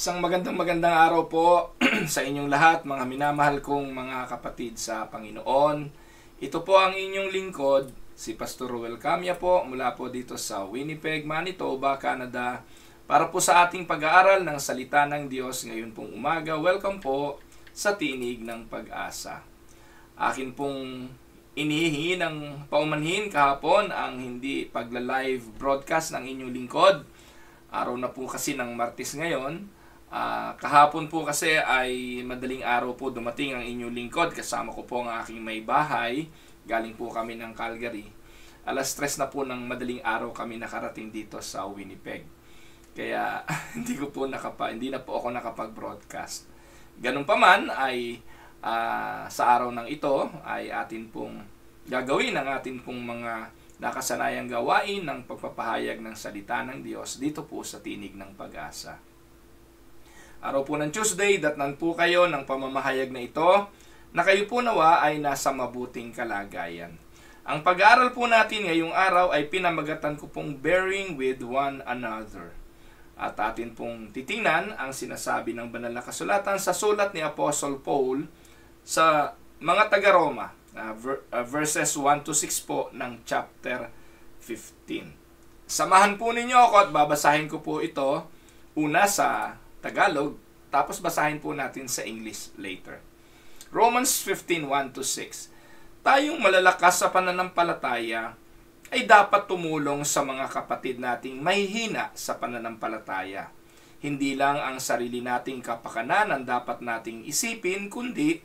Isang magandang araw po sa inyong lahat, mga minamahal kong mga kapatid sa Panginoon. Ito po ang inyong lingkod, si Pastor Ruel Camia po, mula po dito sa Winnipeg, Manitoba, Canada, para po sa ating pag-aaral ng Salita ng Diyos ngayon pong umaga. Welcome po sa Tinig ng Pag-asa. Akin pong inihihingi ng paumanhin kahapon ang hindi pagla-live broadcast ng inyong lingkod. Araw na po kasi ng Martes ngayon. Kahapon po kasi ay madaling araw po dumating ang inyong lingkod. Kasama ko po ang aking may bahay. Galing po kami ng Calgary. Alas 3 na po ng madaling araw kami nakarating dito sa Winnipeg. Kaya hindi na po ako nakapag-broadcast. Ganun pa man ay sa araw ng ito ay atin pong gagawin ang atin pong mga nakasanayang gawain ng pagpapahayag ng salita ng Diyos dito po sa Tinig ng Pag-asa. Araw po ng Tuesday, datnan po kayo ng pamamahayag na ito na kayo po nawa ay nasa mabuting kalagayan. Ang pag-aaral po natin ngayong araw ay pinamagatan ko pong bearing with one another. At atin pong titingnan ang sinasabi ng banal na kasulatan sa sulat ni Apostle Paul sa mga taga-Roma, verses 1 to 6 po ng chapter 15. Samahan po ninyo ako at babasahin ko po ito una sa Tagalog, tapos basahin po natin sa English later. Romans 15, 1 to 6. Tayong malalakas sa pananampalataya ay dapat tumulong sa mga kapatid nating mahihina sa pananampalataya. Hindi lang ang sarili nating kapakanan ang dapat nating isipin, kundi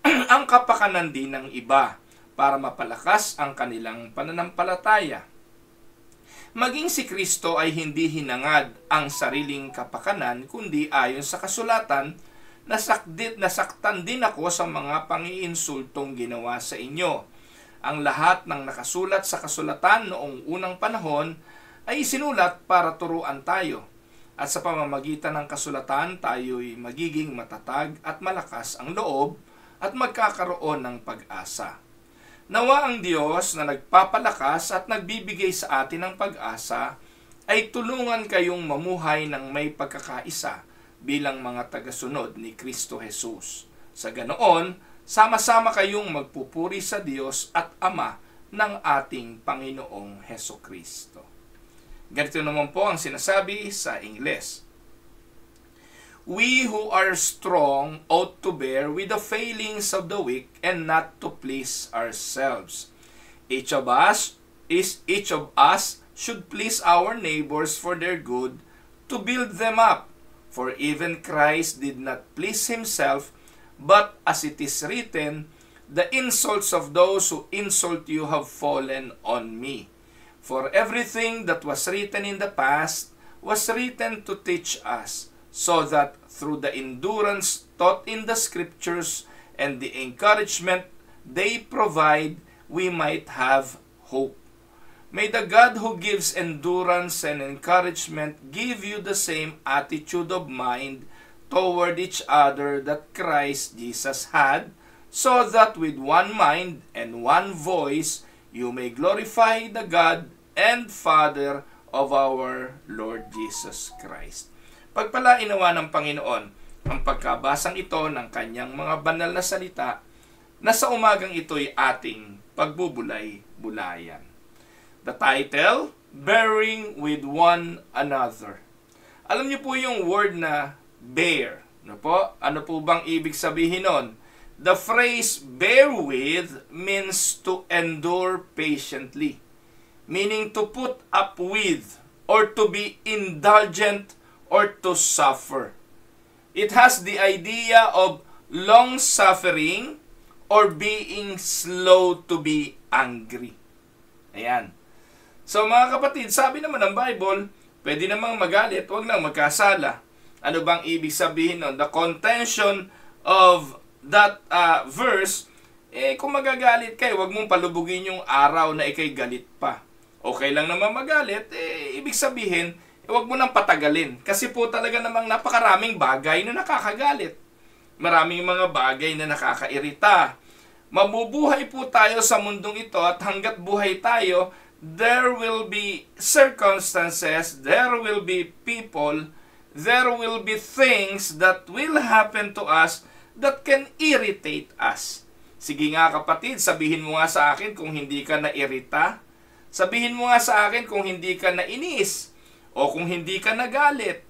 ang kapakanan din ng iba para mapalakas ang kanilang pananampalataya. Maging si Kristo ay hindi hinangad ang sariling kapakanan, kundi ayon sa kasulatan, nasaktan din ako sa mga pangiinsultong ginawa sa inyo. Ang lahat ng nakasulat sa kasulatan noong unang panahon ay isinulat para turuan tayo. At sa pamamagitan ng kasulatan, tayo'y magiging matatag at malakas ang loob at magkakaroon ng pag-asa. Nawa ang Diyos na nagpapalakas at nagbibigay sa atin ng pag-asa ay tulungan kayong mamuhay ng may pagkakaisa bilang mga tagasunod ni Kristo Jesus. Sa ganoon, sama-sama kayong magpupuri sa Diyos at Ama ng ating Panginoong Hesukristo. Ganito naman po ang sinasabi sa Ingles. We who are strong ought to bear with the failings of the weak and not to please ourselves. Each of us should please our neighbors for their good, to build them up. For even Christ did not please himself, but as it is written, the insults of those who insult you have fallen on me. For everything that was written in the past was written to teach us, so that through the endurance taught in the Scriptures and the encouragement they provide, we might have hope. May the God who gives endurance and encouragement give you the same attitude of mind toward each other that Christ Jesus had, so that with one mind and one voice you may glorify the God and Father of our Lord Jesus Christ. Pagpalain nawa ng Panginoon ang pagkabasang ito ng kanyang mga banal na salita na sa umagang ito'y ating pagbubulay-bulayan. The title, Bearing with One Another. Alam niyo po yung word na bear. Ano po bang ibig sabihin nun? The phrase bear with means to endure patiently, meaning to put up with or to be indulgent or to suffer. It has the idea of long-suffering or being slow to be angry. Ayan. So mga kapatid, sabi naman ng Bible, pwede namang magalit, huwag lang magkasala. Ano bang ibig sabihin nun? The contention of that verse, kung magagalit kayo, huwag mong palubugin yung araw na ikay galit pa. Okay lang naman magalit, ibig sabihin, huwag mo nang patagalin. Kasi po talaga namang napakaraming bagay na nakakagalit. Maraming mga bagay na nakakairita. Mabubuhay po tayo sa mundong ito at hanggat buhay tayo, there will be circumstances, there will be people there will be things that will happen to us that can irritate us. Sige nga kapatid, sabihin mo nga sa akin kung hindi ka nairita. Sabihin mo nga sa akin kung hindi ka nainis o kung hindi ka nagalit.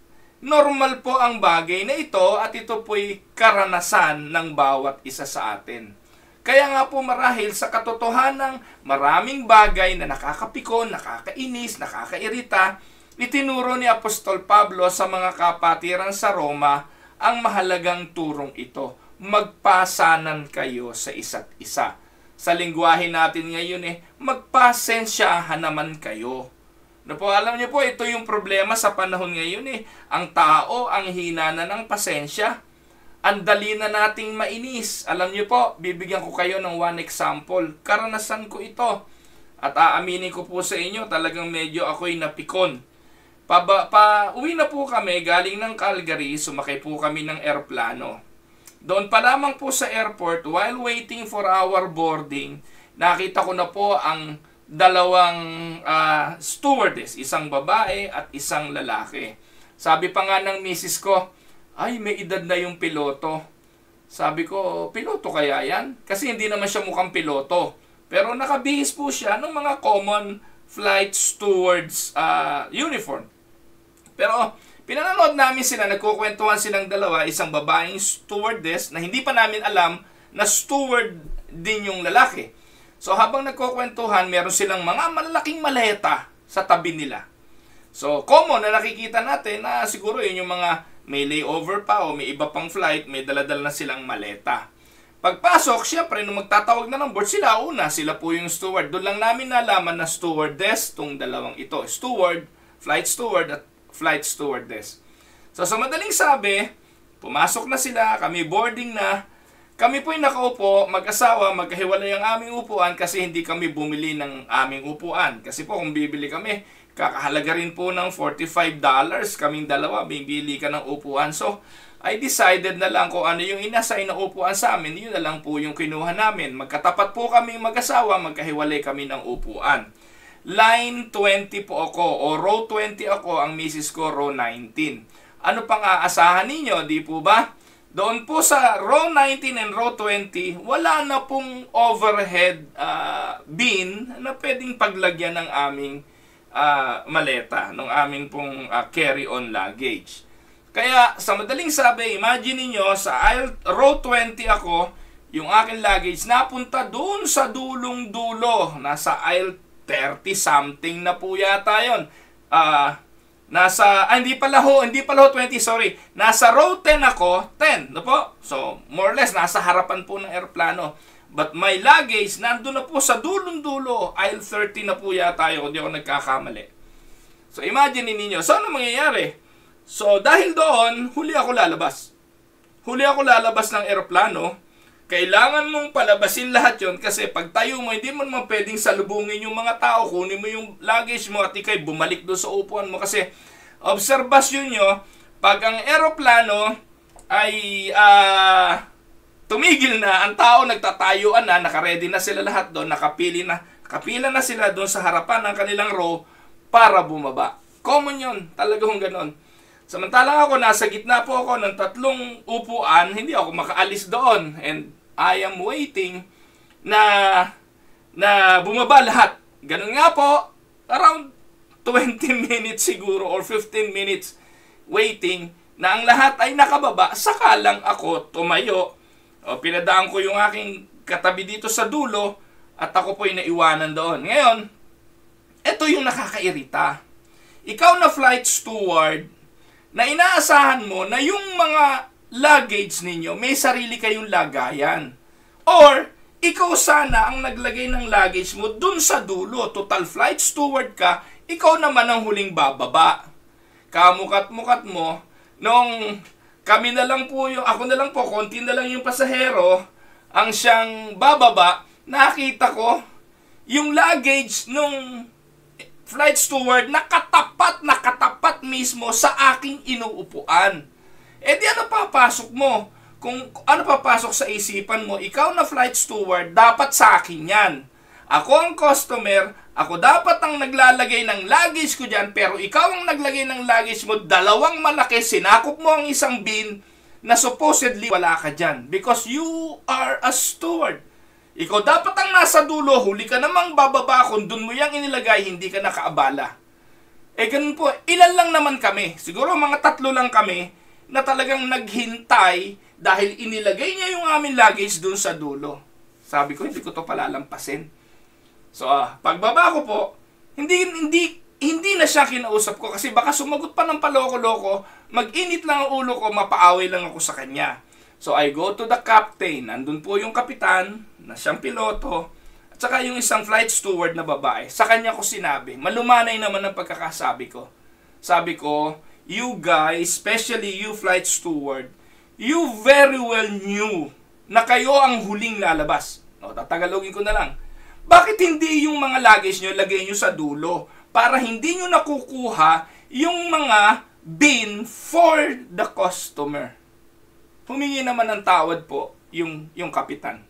Normal po ang bagay na ito at ito po'y karanasan ng bawat isa sa atin. Kaya nga po marahil sa katotohanang maraming bagay na nakakapikon, nakakainis, nakakairita, itinuro ni Apostol Pablo sa mga kapatiran sa Roma ang mahalagang turong ito. Magpasanan kayo sa isa't isa. Sa lingwahe natin ngayon magpasensyahan naman kayo. No po, alam niyo po, ito yung problema sa panahon ngayon Ang tao, ang hina na ng pasensya. Ang dali na nating mainis. Alam niyo po, bibigyan ko kayo ng one example. Karanasan ko ito. At aaminin ko po sa inyo, talagang medyo ako'y napikon. Uwi na po kami, galing ng Calgary, sumakay po kami ng eroplano. Doon pa lamang po sa airport, while waiting for our boarding, nakita ko na po ang dalawang stewardess, isang babae at isang lalaki. Sabi pa nga ng misis ko, ay may edad na yung piloto. Sabi ko, piloto kaya yan? Kasi hindi naman siya mukhang piloto. Pero nakabihis po siya ng mga common flight stewards uniform. Pero pinanonood namin sila, nagkukwentuhan silang dalawa, isang babaeng stewardess na hindi pa namin alam na steward din yung lalaki. So habang nagkukwentuhan, meron silang mga malalaking maleta sa tabi nila. So common na nakikita natin na siguro yun yung mga may layover pa o may iba pang flight, may daladal na silang maleta. Pagpasok, syempre, nung magtatawag na ng board, sila po yung steward. Doon lang namin nalaman na stewardess, tong dalawang ito. Steward, flight steward at flight stewardess. So sa madaling sabi, pumasok na sila, kami boarding na. Kami po'y nakaupo, mag-asawa, magkahiwalay ang aming upuan kasi hindi kami bumili ng aming upuan. Kasi po kung bibili kami, kakahalaga rin po ng $45. Kaming dalawa, bibili ka ng upuan. So I decided na lang kung ano yung inassign na upuan sa amin, yun na lang po yung kinuha namin. Magkatapat po kaming mag-asawa, magkahiwalay kami ng upuan. Line 20 po ako, o row 20 ako, ang misis ko row 19. Ano pang aasahan ninyo, di po ba? Doon po sa row 19 and row 20, wala na pong overhead bin na pwedeng paglagyan ng aming maleta, ng aming pong carry-on luggage. Kaya sa madaling sabi, imagine niyo sa row 20 ako, yung aking luggage napunta doon sa dulong-dulo, nasa aisle 30 something na po yata yun. Hindi pala ho 20, sorry. Nasa row 10 ako, 10, no po? So, more or less, nasa harapan po ng aeroplano. But my luggage, nandun na po sa dulong-dulo, aisle 30 na po yata yun, kung di ako nagkakamali. So, imagine ninyo, so ano mangyayari? So, dahil doon, huli ako lalabas. Huli ako lalabas ng aeroplano. Kailangan mong palabasin lahat yon kasi pag tayo mo, hindi mo naman pwedeng salubungin yung mga tao, kunin mo yung luggage mo at ikay bumalik doon sa upuan mo kasi obserbasyon nyo, pag ang aeroplano ay tumigil na, ang tao nagtatayuan na, nakaredy na sila lahat doon, nakapila na sila doon sa harapan ng kanilang row para bumaba. Common yun, talagang ganon. Samantalang ako, nasa gitna po ako ng 3 upuan, hindi ako makaalis doon. And I am waiting na bumaba lahat. Ganun nga po, around 20 minutes siguro or 15 minutes waiting na ang lahat ay nakababa. Saka lang ako tumayo. Pinadaan ko yung aking katabi dito sa dulo at ako po'y naiwanan doon. Ngayon, ito yung nakakairita. Ikaw na flight steward, na inaasahan mo na yung mga luggage ninyo, may sarili kayong lagayan. Or, ikaw sana ang naglagay ng luggage mo dun sa dulo. Total flight steward ka, ikaw naman ang huling bababa. Kamukat-mukat mo, nung kami na lang po ako na lang po, konti na lang yung pasahero, ang siyang bababa, nakita ko, yung luggage nung flight steward nakatapat mismo sa aking inuupuan. Eh di ano papasok mo? Kung ano papasok sa isipan mo, ikaw na flight steward, dapat sa akin yan. Ako ang customer, ako dapat ang naglalagay ng luggage ko dyan, pero ikaw ang naglagay ng luggage mo, dalawang malaki, sinakop mo ang isang bin na supposedly wala ka dyan. Because you are a steward. Ikaw dapat ang nasa dulo, huli ka namang bababa kung dun mo yung inilagay, hindi ka nakaabala. Ganun po, ilan lang naman kami, siguro mga 3 lang kami, na talagang naghintay dahil inilagay niya yung aming luggage dun sa dulo. Sabi ko, hindi ko to palalampasin. So, pagbaba ko po, hindi na siya kinausap ko kasi baka sumagot pa ng paloko-loko, mag-init lang ang ulo ko, mapaaway lang ako sa kanya. So, I go to the captain. Nandun po yung kapitan, na siyang piloto, at saka yung isang flight steward na babae. Sa kanya ko sinabi, malumanay naman ang pagkakasabi ko. Sabi ko, you guys, especially you flight steward, you very well knew na kayo ang huling lalabas. No, tatagalogin ko na lang. Bakit hindi yung mga luggage nyo lagay nyo sa dulo para hindi nyo nakukuha yung mga bin for the customer? Humingi naman ng tawad po yung kapitan.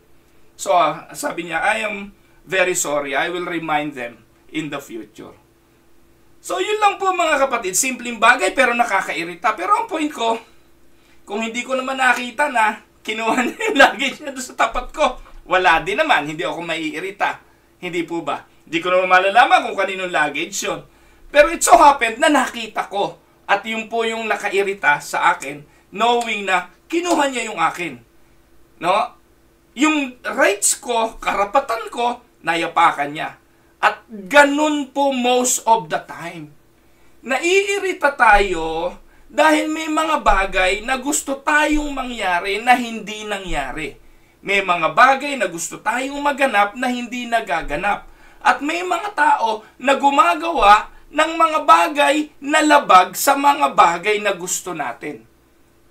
So, sabi niya, I am very sorry. I will remind them in the future. So, yun lang po mga kapatid. Simpleng bagay pero nakakairita. Pero ang point ko, kung hindi ko naman nakita na kinuha niya yung luggage niya doon sa tapat ko, wala din naman. Hindi ako maiirita. Hindi po ba? Hindi ko naman malalaman kung kaninong luggage yun. Pero it so happened na nakita ko. At yun po yung nakairita sa akin, knowing na kinuha niya yung akin. No? Yung rights ko, karapatan ko, nayapakan niya. At ganun po most of the time. Naiirita tayo dahil may mga bagay na gusto tayong mangyari na hindi nangyari. May mga bagay na gusto tayong maganap na hindi nagaganap. At may mga tao na gumagawa ng mga bagay na labag sa mga bagay na gusto natin.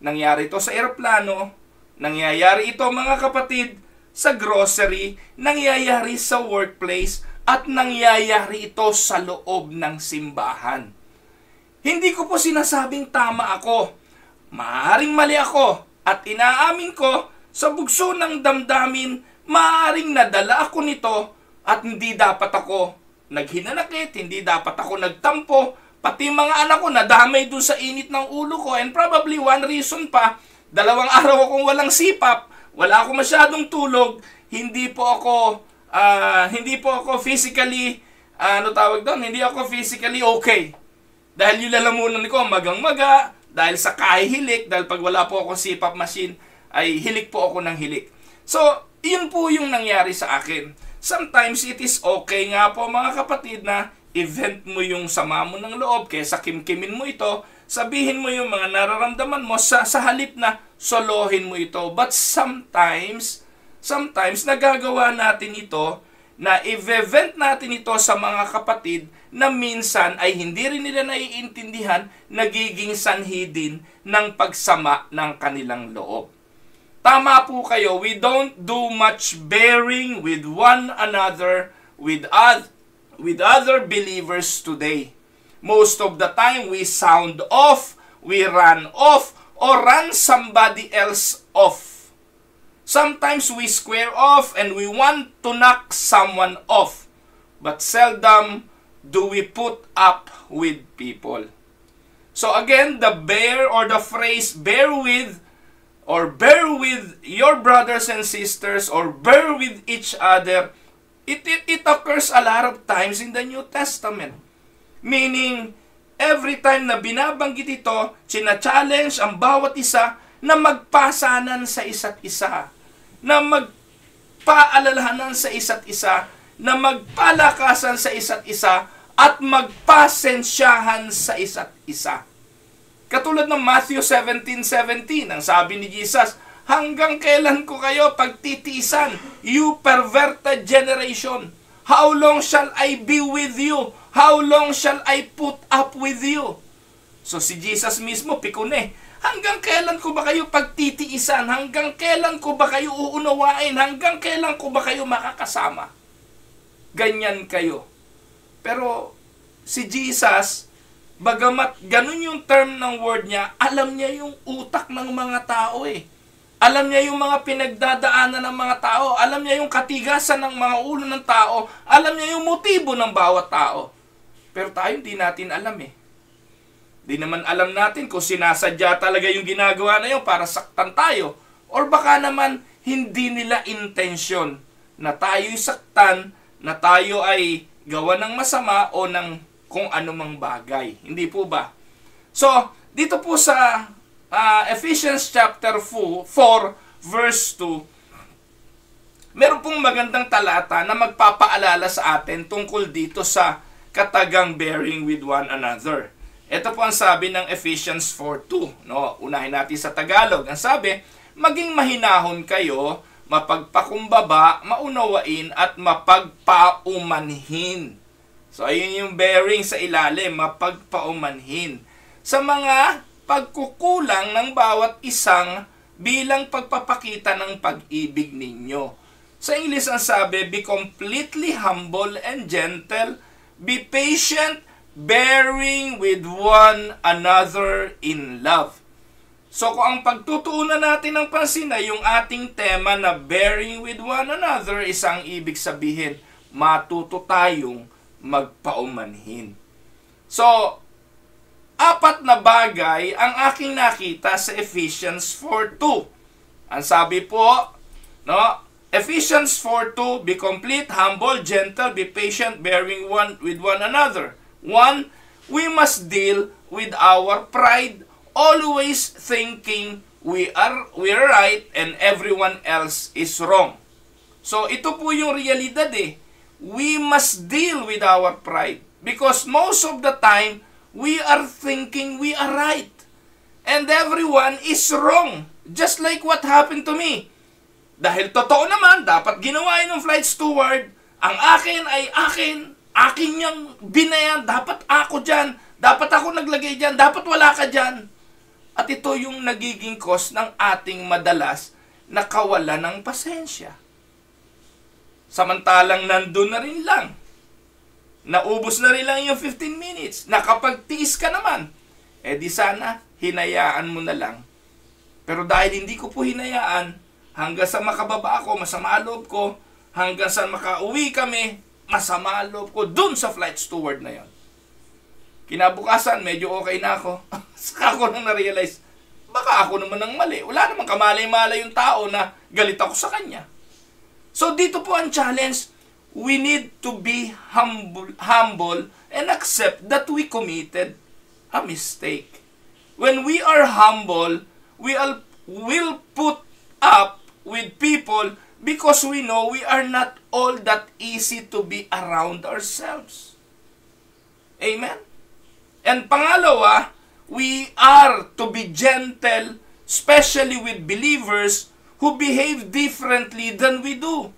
Nangyari ito sa eroplano, nangyayari ito mga kapatid sa grocery, nangyayari sa workplace, at nangyayari ito sa loob ng simbahan. Hindi ko po sinasabing tama ako. Maaaring mali ako at inaamin ko sa bugso ng damdamin, maaaring nadala ako nito at hindi dapat ako naghinanakit, hindi dapat ako nagtampo, pati mga anak ko nadamay dun sa init ng ulo ko, and probably one reason pa, 2 araw akong walang sipap, wala akong masyadong tulog, hindi po ako physically, hindi ako physically okay. Dahil yung lalamunan ko, magang-maga, dahil sa kahihilik, dahil pag wala po akong CPAP machine, ay hilik po ako ng hilik. So, yun po yung nangyari sa akin. Sometimes it is okay nga po mga kapatid na event mo yung sama mo ng loob, kaysa kimkimin mo ito, sabihin mo yung mga nararamdaman mo sa halip na solohin mo ito. But sometimes nagagawa natin ito na i-vent natin ito sa mga kapatid na minsan ay hindi rin nila naiintindihan, nagiging sanhi din ng pagsama ng kanilang loob. Tama po kayo, we don't do much bearing with one another, with other believers today. Most of the time, we sound off, we run off, or run somebody else off. Sometimes we square off and we want to knock someone off. But seldom do we put up with people. So again, the bear or the phrase bear with your brothers and sisters, or bear with each other, it occurs a lot of times in the New Testament. Meaning, every time na binabanggit ito, china-challenge ang bawat isa na magpasanan sa isa't isa, na magpaalalahanan sa isa't isa, na magpalakasan sa isa't isa, at magpasensyahan sa isa't isa. Katulad ng Matthew 17:17, ang sabi ni Jesus, hanggang kailan ko kayo pagtitiisan, you perverted generation? How long shall I be with you? How long shall I put up with you? So si Jesus mismo, pikune, hanggang kailan ko ba kayo pagtitiisan? Hanggang kailan ko ba kayo uunawain? Hanggang kailan ko ba kayo makakasama? Ganyan kayo. Pero si Jesus, bagamat ganun yung term ng word niya, alam niya yung utak ng mga tao eh. Alam niya yung mga pinagdadaanan ng mga tao. Alam niya yung katigasan ng mga ulo ng tao. Alam niya yung motibo ng bawat tao. Pero tayo hindi natin alam eh. Di naman alam natin kung sinasadya talaga yung ginagawa na yun para saktan tayo. Or baka naman hindi nila intensyon na tayo'y saktan, na tayo ay gawa ng masama o ng kung anumang bagay. Hindi po ba? So, dito po sa Ephesians chapter 4 verse 2, meron pong magandang talata na magpapaalala sa atin tungkol dito sa katagang bearing with one another. Ito po ang sabi ng Ephesians 4:2. No? Unahin natin sa Tagalog. Ang sabi, maging mahinahon kayo, mapagpakumbaba, maunawain, at mapagpaumanhin. So, ayun yung bearing sa ilalim, mapagpaumanhin. Sa mga pagkukulang ng bawat isang bilang pagpapakita ng pag-ibig ninyo. Sa English ang sabi, be completely humble and gentle, be patient, bearing with one another in love. So kung ang pagtutuunan natin ng pansin ay yung ating tema na bearing with one another, isang ibig sabihin, matuto tayong magpaumanhin. So, 4 na bagay ang aking nakita sa Ephesians 4:2. Ang sabi po, no, Ephesians 4:2, be complete, humble, gentle, be patient, bearing with one another. 1, we must deal with our pride, always thinking we are right and everyone else is wrong. So ito po yung realidad eh. We must deal with our pride because most of the time we are thinking we are right and everyone is wrong. Just like what happened to me. Dahil totoo naman, dapat ginawa ng flight steward, ang akin ay akin niyang binayan, dapat ako dyan, dapat ako naglagay dyan, dapat wala ka dyan. At ito yung nagiging cause ng ating madalas na kawalan ng pasensya. Samantalang nandun na rin lang. Naubos na rin lang yung 15 minutes. Nakapagtiis ka naman. Eh di sana, hinayaan mo na lang. Pero dahil hindi ko po hinayaan, hanggang sa makababa ako, masama loob ko, hanggang sa makauwi kami, masama loob ko dun sa flight steward na yon. Kinabukasan, medyo okay na ako. Saka ako nang na-realize, baka ako naman ang mali. Wala namang kamalay-malay yung tao na galit ako sa kanya. So dito po ang challenge, we need to be humble and accept that we committed a mistake. When we are humble, will put up with people because we know we are not all that easy to be around ourselves. Amen? And pangalawa, we are to be gentle, especially with believers who behave differently than we do,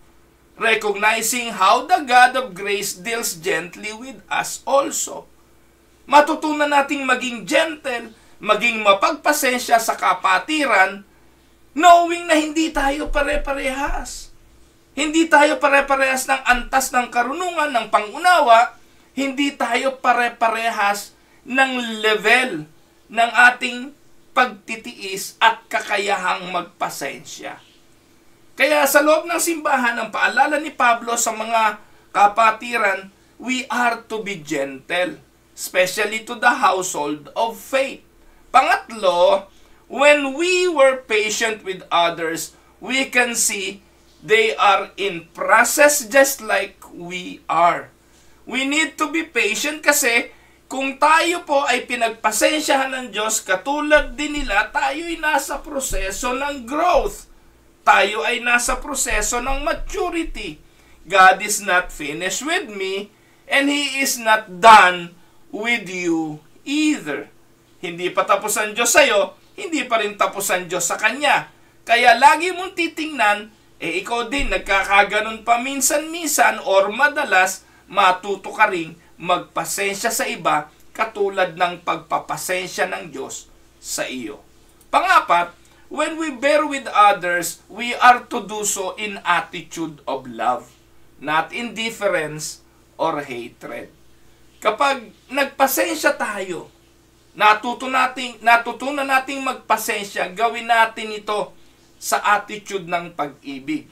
recognizing how the God of grace deals gently with us also. Matutunan nating maging gentle, maging mapagpasensya sa kapatiran, knowing na hindi tayo pare-parehas. Hindi tayo pare-parehas ng antas ng karunungan, ng pangunawa, hindi tayo pare-parehas ng level ng ating pagtitiis at kakayahang magpasensya. Kaya sa loob ng simbahan, ang paalala ni Pablo sa mga kapatiran, we are to be gentle, especially to the household of faith. Pangatlo, when we were patient with others, we can see they are in process just like we are. We need to be patient kasi kung tayo po ay pinagpasensyahan ng Diyos, katulad din nila, tayo ay nasa proseso ng growth. Tayo ay nasa proseso ng maturity. God is not finished with me, and He is not done with you either. Hindi pa tapos ang Diyos sa'yo, hindi pa rin tapos ang Diyos sa Kanya. Kaya lagi mong titingnan, ikaw din nagkakaganon pa minsan-minsan or madalas, matuto ka rin magpasensya sa iba katulad ng pagpapasensya ng Diyos sa iyo. Pangapat, when we bear with others, we are to do so in attitude of love, not indifference or hatred. Kapag nagpasensya tayo, natutunan nating magpasensya, gawin natin ito sa attitude ng pag-ibig.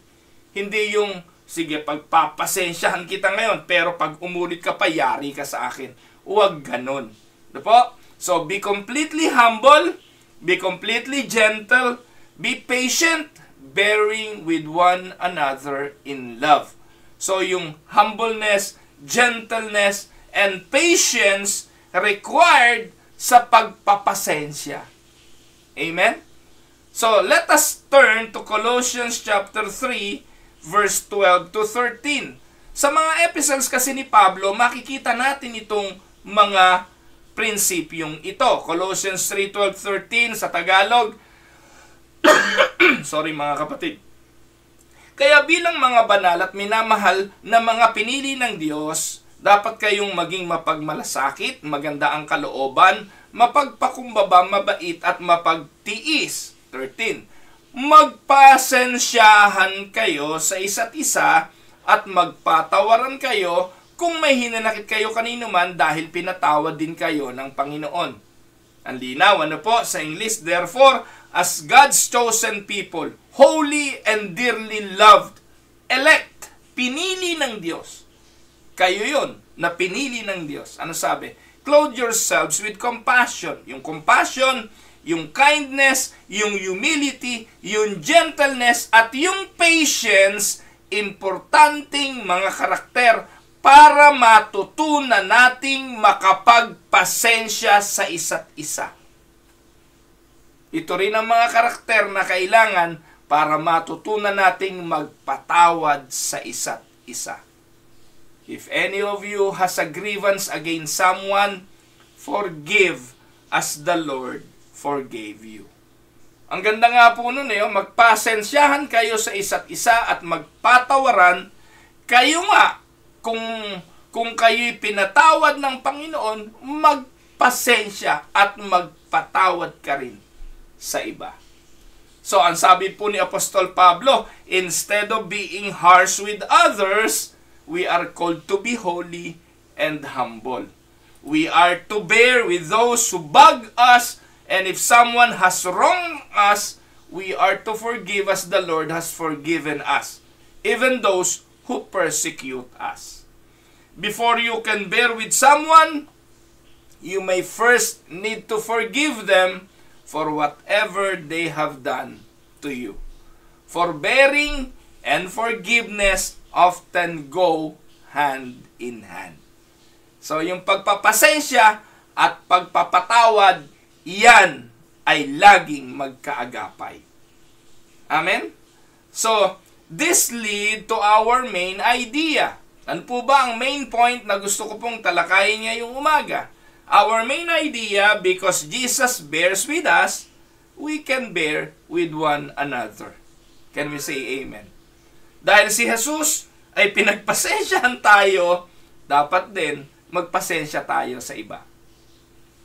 Hindi yung, sige, pagpapasensyahan kita ngayon, pero pag umulit ka pa, yari ka sa akin. Huwag ganun. Ano po? So, be completely humble, be completely gentle, be patient, bearing with one another in love. So, yung humbleness, gentleness, and patience required sa pagpapasensya. Amen? So, let us turn to Colossians chapter 3, verse 12 to 13. Sa mga epistles kasi ni Pablo, makikita natin itong mga prinsipyong ito. Colossians 3, 12, 13 sa Tagalog. Sorry mga kapatid. Kaya bilang mga banal at minamahal na mga pinili ng Diyos, dapat kayong maging mapagmalasakit, maganda ang kalooban, mapagpakumbaba, mabait at mapagtiis. 13. Magpasensyahan kayo sa isa't isa at magpatawaran kayo kung may hinanakit kayo kanino man dahil pinatawad din kayo ng Panginoon. Ang linaw, ano po sa English? Therefore, as God's chosen people, holy and dearly loved, elect, pinili ng Diyos. Kayo yun, na pinili ng Diyos. Ano sabi? Clothe yourselves with compassion. Yung compassion, yung kindness, yung humility, yung gentleness, at yung patience, importanteng mga karakter para matutunan nating makapagpasensya sa isa't isa. Ito rin ang mga karakter na kailangan para matutunan nating magpatawad sa isa't isa. If any of you has a grievance against someone, forgive as the Lord forgave you. Ang ganda nga po nun magpasensyahan kayo sa isa't isa at magpatawaran kayo nga. Kung kayo'y pinatawad ng Panginoon, magpasensya at magpatawad ka rin sa iba. So, ang sabi po ni Apostol Pablo, instead of being harsh with others, we are called to be holy and humble. We are to bear with those who bug us, and if someone has wronged us, we are to forgive as the Lord has forgiven us, even those who persecute us. Before you can bear with someone, you may first need to forgive them for whatever they have done to you. Forbearing and forgiveness often go hand in hand. So, yung pagpapasensya at pagpapatawad, yan ay laging magkaagapay. Amen? So, this lead to our main idea. Ano po ba ang main point na gusto ko pong talakayin ngayong umaga? Our main idea, because Jesus bears with us, we can bear with one another. Can we say amen? Dahil si Jesus ay pinagpasensyahan tayo, dapat din magpasensya tayo sa iba.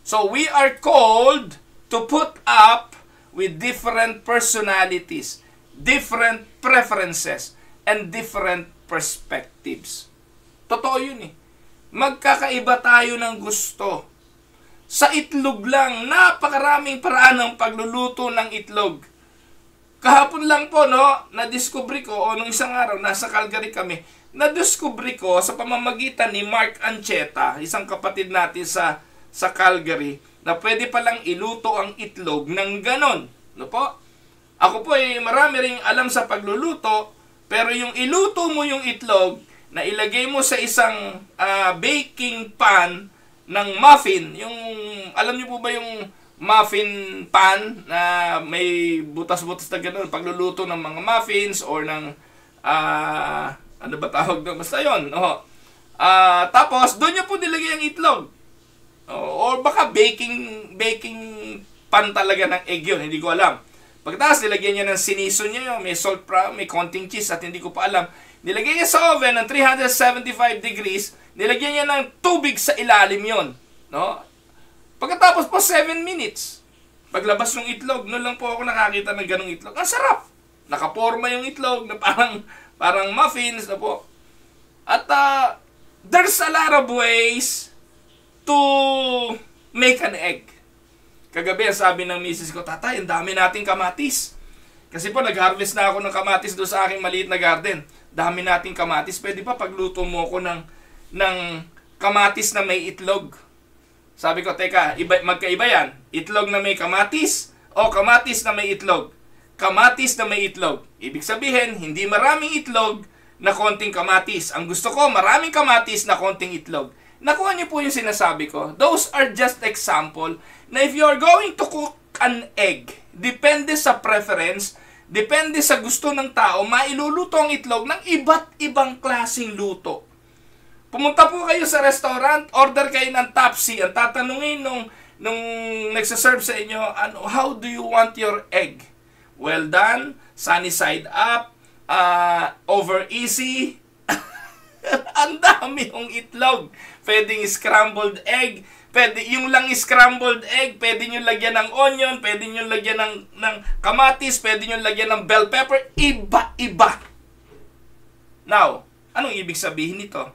So we are called to put up with different personalities, different preferences, and different perspectives. Totoo yun Magkakaiba tayo ng gusto. Sa itlog lang, napakaraming paraan ng pagluluto ng itlog. Kahapon lang po, nadiskubre ko, nung isang araw, nasa Calgary kami, nadiskubre ko sa pamamagitan ni Mark Ancheta, isang kapatid natin sa Calgary, na pwede palang iluto ang itlog ng ganon. No po? Ako po marami ring alam sa pagluluto, pero yung iluto mo yung itlog, na ilagay mo sa isang baking pan ng muffin, yung, alam niyo po ba yung muffin pan na may butas-butas na gano'n, pagluluto ng mga muffins or ng, ano ba tawag doon? Basta yun. Tapos, doon niyo po nilagay ang itlog. Or baka baking pan talaga ng egg yun, hindi ko alam. Pagkatapos, nilagyan niya ng sinison niya, may salt, may konting cheese at hindi ko pa alam. Nilagyan niya sa oven ng 375 degrees, nilagyan niya ng tubig sa ilalim yon, Pagkatapos po 7 minutes, paglabas ng itlog, noon lang po ako nakakita ng ganong itlog. Ang sarap! Nakaporma yung itlog na parang muffins na po. At there's a lot of ways to make an egg. Kagabi, sabi ng misis ko, tatay, ang dami nating kamatis. Kasi po, nag-harvest na ako ng kamatis doon sa aking maliit na garden. Dami nating kamatis. Pwede ba pagluto mo ko ng kamatis na may itlog? Sabi ko, teka, magkaiba yan. Itlog na may kamatis o kamatis na may itlog? Kamatis na may itlog. Ibig sabihin, hindi maraming itlog na konting kamatis. Ang gusto ko, maraming kamatis na konting itlog. Nakuha niyo po yung sinasabi ko. Those are just example na if you're going to cook an egg, depende sa preference, depende sa gusto ng tao, mailuluto ang itlog ng iba't ibang klaseng luto. Pumunta po kayo sa restaurant, order kayo ng Tapsi. Ang tatanungin nung nagsaserve sa inyo, how do you want your egg? Well done, sunny side up, over easy. Ang dami yung itlog. Pwedeng scrambled egg, pwede yung lang scrambled egg, pwede nyo lagyan ng onion, pwede nyo lagyan ng kamatis, pwede nyo lagyan ng bell pepper, iba-iba. Now, anong ibig sabihin nito?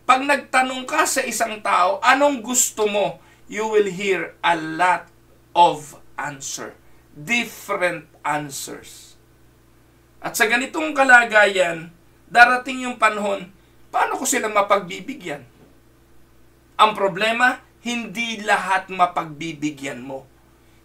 Pag nagtanong ka sa isang tao, anong gusto mo? You will hear a lot of answer. Different answers. At sa ganitong kalagayan, darating yung panahon, paano ko sila mapagbibigyan? Ang problema, hindi lahat mapagbibigyan mo.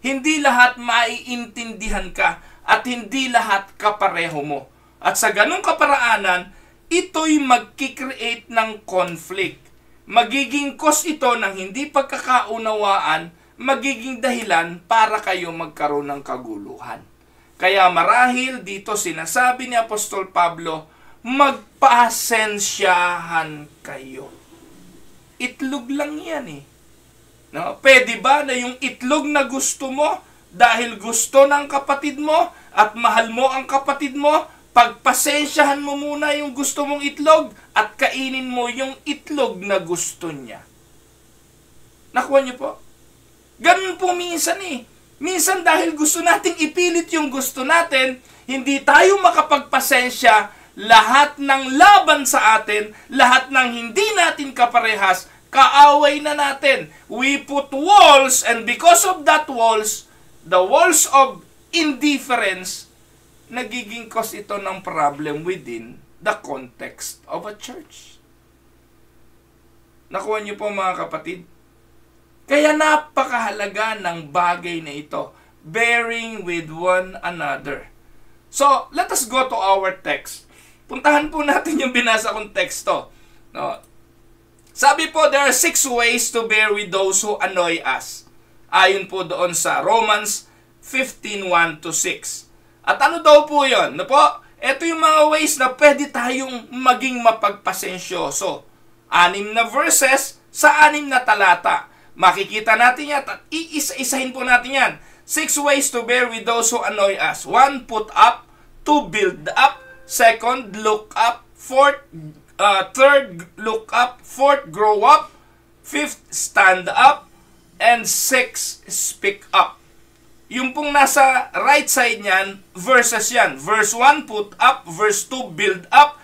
Hindi lahat maiintindihan ka at hindi lahat kapareho mo. At sa ganung kaparaanan, ito'y magkikreate ng conflict. Magiging cause ito ng hindi pagkakaunawaan, magiging dahilan para kayo magkaroon ng kaguluhan. Kaya marahil dito sinasabi ni Apostol Pablo, magpasensyahan kayo. Itlog lang yan eh. No? Pwede ba na yung itlog na gusto mo, dahil gusto ng kapatid mo at mahal mo ang kapatid mo, pagpasensyahan mo muna yung gusto mong itlog at kainin mo yung itlog na gusto niya. Nakuha niyo po? Ganun po minsan eh. Minsan dahil gusto nating ipilit yung gusto natin, hindi tayo makapagpasensya, lahat ng laban sa atin, lahat ng hindi natin kaparehas, kaaway na natin. We put walls, and because of that walls, the walls of indifference, nagiging cause ito ng problem within the context of a church. Nakuha niyo po mga kapatid? Kaya napakahalaga ng bagay na ito, bearing with one another. So, let us go to our text. Puntahan po natin yung binasa kong teksto. No? Sabi po, there are 6 ways to bear with those who annoy us. Ayon po doon sa Romans 15:1-6. At ano daw po yun? No po? Ito yung mga ways na pwede tayong maging mapagpasensyoso. 6 na verses sa 6 na talata. Makikita natin yan at iisa-isahin po natin yan. 6 ways to bear with those who annoy us. 1, put up. 2, build up. 2, look up. 3, look up. 4, grow up. 5, stand up. And 6, speak up. Yung pong nasa right side niyan, verses yan. Verse 1, put up. Verse 2, build up.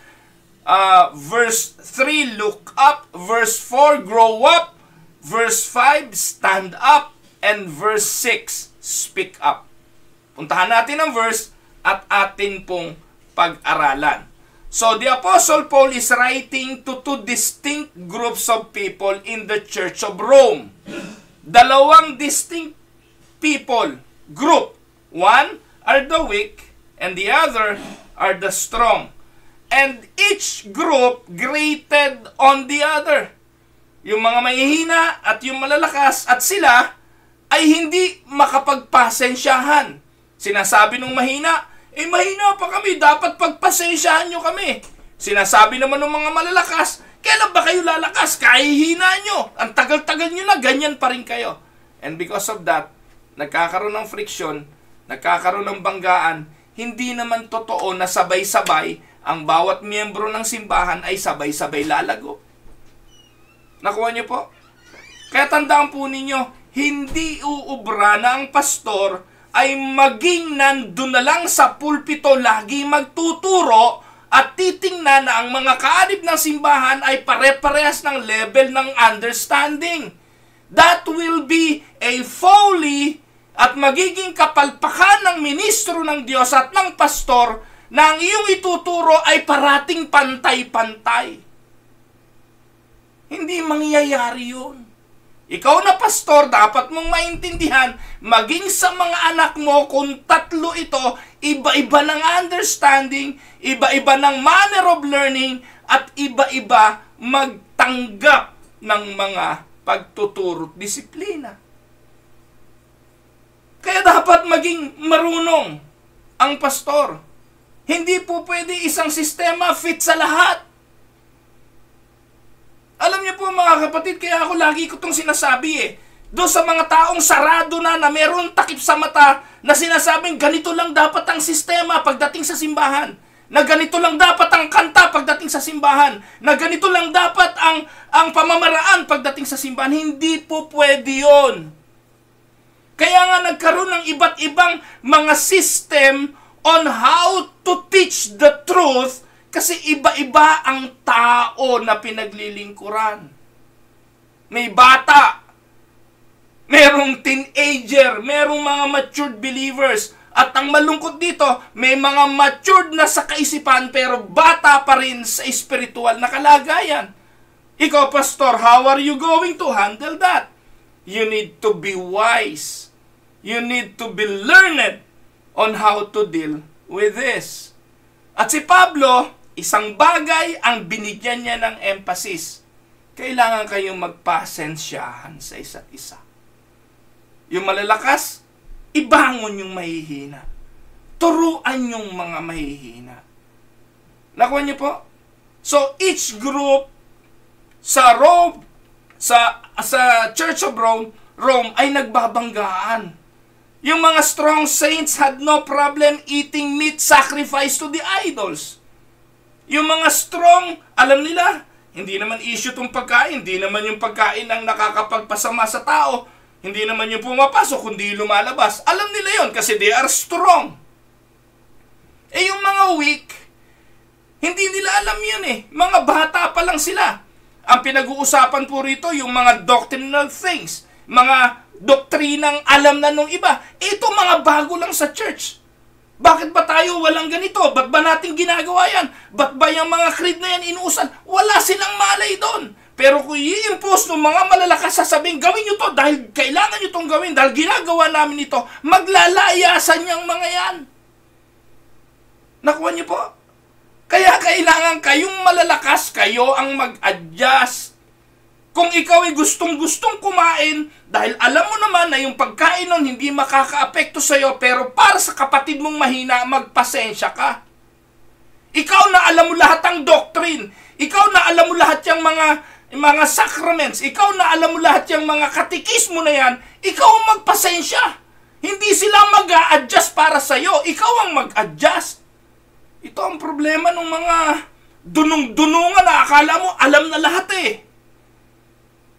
Verse 3, look up. Verse 4, grow up. Verse 5, stand up. And verse 6, speak up. Puntahan natin ang verse at atin pong pag-aralan. So, the Apostle Paul is writing to 2 distinct groups of people in the Church of Rome. Dalawang distinct people, group. One are the weak and the other are the strong. And each group grated on the other. Yung mga mahihina at yung malalakas at sila ay hindi makapagpasensyahan. Sinasabi nung mahina, mahina pa kami, dapat pagpasensyahan nyo kami. Sinasabi naman ng mga malalakas, kailan ba kayo lalakas? Kahihina nyo. Ang tagal-tagal nyo na, ganyan pa rin kayo. And because of that, nagkakaroon ng friction, nagkakaroon ng banggaan, hindi naman totoo na sabay-sabay ang bawat miyembro ng simbahan ay sabay-sabay lalago. Nakuha niyo po? Kaya tandaan po ninyo, hindi uubra na ang pastor ay maging nandun na lang sa pulpito lagi magtuturo at titingnan na ang mga kaanib ng simbahan ay pare-parehas ng level ng understanding. That will be a folly at magiging kapalpakan ng ministro ng Diyos at ng pastor na ang iyong ituturo ay parating pantay-pantay. Hindi mangyayari yun. Ikaw na pastor, dapat mong maintindihan, maging sa mga anak mo, kung tatlo ito, iba-iba ng understanding, iba-iba ng manner of learning, at iba-iba magtanggap ng mga pagtuturo at disiplina. Kaya dapat maging marunong ang pastor. Hindi po pwede isang sistema fit sa lahat. Alam niyo po mga kapatid, kaya ako lagi ko itong sinasabi doon sa mga taong sarado na meron takip sa mata na sinasabing ganito lang dapat ang sistema pagdating sa simbahan. Na ganito lang dapat ang kanta pagdating sa simbahan. Na ganito lang dapat ang pamamaraan pagdating sa simbahan. Hindi po pwede yun. Kaya nga nagkaroon ng iba't ibang mga system on how to teach the truth kasi iba-iba ang tao na pinaglilingkuran. May bata, merong teenager, merong mga matured believers. At ang malungkot dito, may mga matured na sa kaisipan pero bata pa rin sa spiritual na kalagayan. Ikaw, pastor, how are you going to handle that? You need to be wise. You need to be learned on how to deal with this. At si Pablo, isang bagay ang binigyan niya ng emphasis. Kailangan kayong magpasensyahan sa isa't isa. Yung malalakas, ibangon yung mahihina. Turuan yung mga mahihina. Nakuha niyo po? So, each group sa Rome, sa Church of Rome ay nagbabanggaan. Yung mga strong saints had no problem eating meat sacrificed to the idols. Yung mga strong, alam nila, hindi naman issue itong pagkain, hindi naman yung pagkain ang nakakapagpasama sa tao, hindi naman yung pumapasok, kundi lumalabas. Alam nila yon kasi they are strong. Yung mga weak, hindi nila alam yun Mga bata pa lang sila. Ang pinag-uusapan po rito, yung mga doctrinal things, mga doktrinang alam na nung iba. Ito mga bago lang sa church. Bakit ba tayo walang ganito? Ba't ba natin ginagawa yan? Ba't ba yung mga creed na yan inuusan? Wala silang malay doon. Pero kung i-impose ng mga malalakas sasabihin, gawin nyo to dahil kailangan nyo itong gawin, dahil ginagawa namin ito, maglalayasan yung mga yan. Nakuha nyo po? Kaya kailangan kayong malalakas, kayo ang mag-adjust. Kung ikaw ay gustong-gustong kumain, dahil alam mo naman na yung pagkain nun hindi makaka-apekto sa'yo, pero para sa kapatid mong mahina, magpasensya ka. Ikaw na alam mo lahat ang doctrine. Ikaw na alam mo lahat yung mga sacraments. Ikaw na alam mo lahat yung mga katikismo na yan. Ikaw ang magpasensya. Hindi sila mag-a-adjust para sa'yo. Ikaw ang mag-adjust. Ito ang problema ng mga dunong-dunungan na akala mo alam na lahat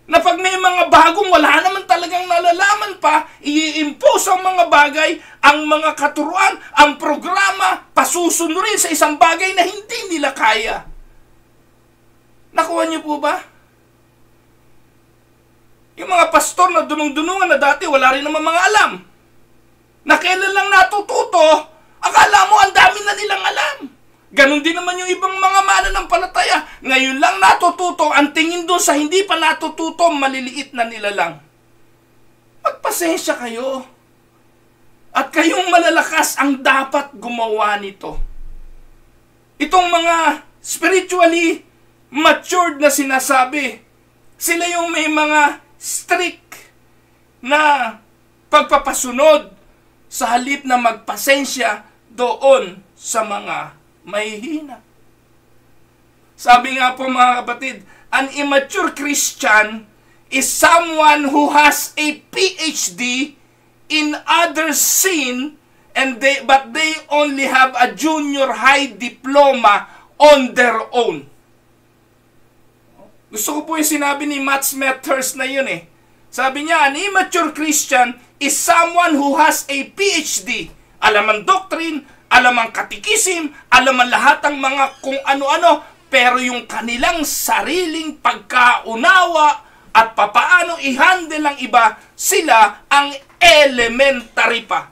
Na pag may mga bagong wala naman talagang nalalaman pa, i-impose ang mga bagay, ang mga katuruan, ang programa, pasusunod sa isang bagay na hindi nila kaya. Nakuha niyo po ba? Yung mga pastor na dunong-dunungan na dati, wala rin naman mga alam. Na kailan lang natututo, akala mo ang dami na nilang alam. Ganon din naman yung ibang mga mananampalataya. Ngayon lang natututo, ang tingin doon sa hindi pa natututo, maliliit na nila lang. Magpasensya kayo. At kayong malalakas ang dapat gumawa nito. Itong mga spiritually matured na sinasabi, sila yung may mga strict na pagpapasunod sa halip na magpasensya doon sa mga mahihina. Sabi nga po mga kapatid, an immature Christian is someone who has a PhD in other sin but they only have a junior high diploma on their own. Gusto ko po yung sinabi ni Matt Smethurst na yun Sabi niya, an immature Christian is someone who has a PhD. Alam ang doctrine, alam ang katikisim, alam ang lahat ng mga kung ano-ano, pero yung kanilang sariling pagkaunawa at papaano i-handle ang iba, sila ang elementary pa.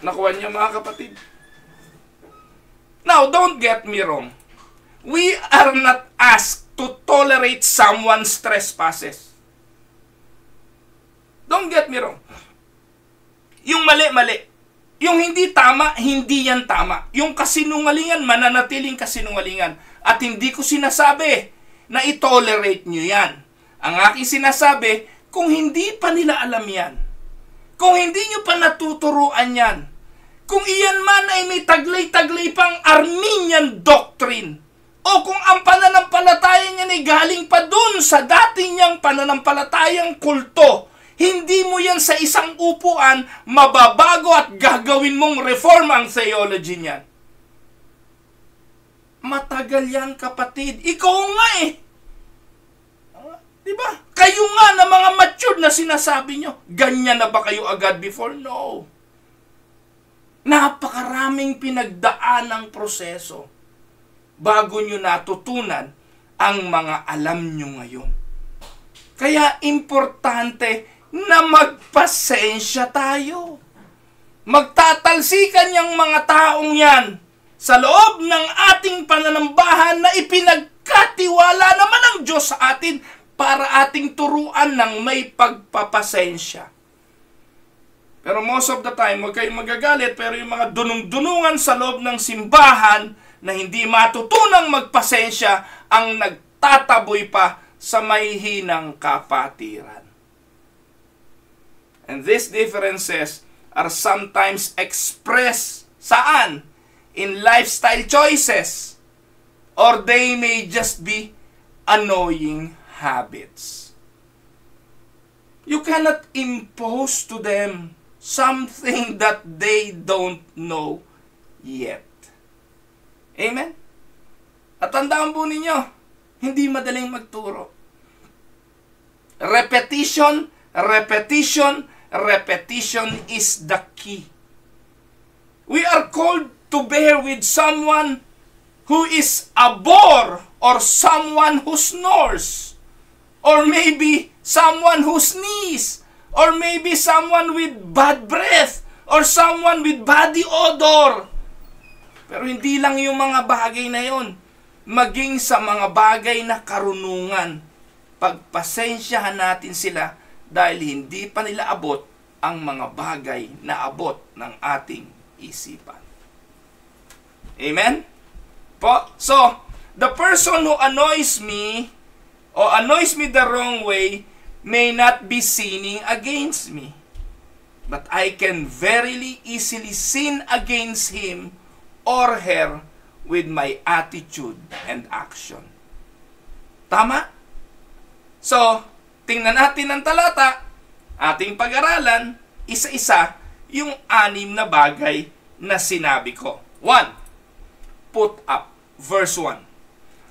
Nakuha niyo mga kapatid? Now, don't get me wrong. We are not asked to tolerate someone's trespasses. Don't get me wrong. Yung mali-mali. Yung hindi tama, hindi yan tama. Yung kasinungalingan, mananatiling kasinungalingan. At hindi ko sinasabi na i-tolerate nyo yan. Ang aking sinasabi, kung hindi pa nila alam yan, kung hindi nyo pa natuturuan yan, kung iyan man ay may taglay-taglay pang Arminian doctrine, o kung ang pananampalataya niyan ay galing pa dun sa dati niyang pananampalatayang kulto, hindi mo yan sa isang upuan mababago at gagawin mong reform ang theology niyan. Matagal yan, kapatid. Ikaw nga eh. Diba? Kayo nga na mga matured na sinasabi nyo, ganyan na ba kayo agad before? No. Napakaraming pinagdaan ng proseso bago nyo natutunan ang mga alam nyo ngayon. Kaya importante na magpasensya tayo. Magtatalsikan yung mga taong yan sa loob ng ating pananambahan na ipinagkatiwala naman ng Diyos sa atin para ating turuan ng may pagpapasensya. Pero most of the time, huwag kayong magagalit, pero yung mga dunong-dunungan sa loob ng simbahan na hindi matutunang magpasensya ang nagtataboy pa sa may hinang kapatiran. And these differences are sometimes expressed saan? In lifestyle choices. Or they may just be annoying habits. You cannot impose to them something that they don't know yet. Amen? At tandaan po ninyo, hindi madaling magturo. Repetition, repetition, repetition is the key. We are called to bear with someone who is a bore or someone who snores or maybe someone who sneezes or maybe someone with bad breath or someone with body odor. Pero hindi lang yung mga bagay na yon, maging sa mga bagay na karunungan. Pagpasensyahan natin sila dahil hindi pa nila abot ang mga bagay na abot ng ating isipan. Amen? Po? So, the person who annoys me o annoys me the wrong way may not be sinning against me. But I can verily easily sin against him or her with my attitude and action. Tama? So, tingnan natin ang talata, ating pag-aralan, isa-isa yung 6 na bagay na sinabi ko. 1. Put up. Verse 1.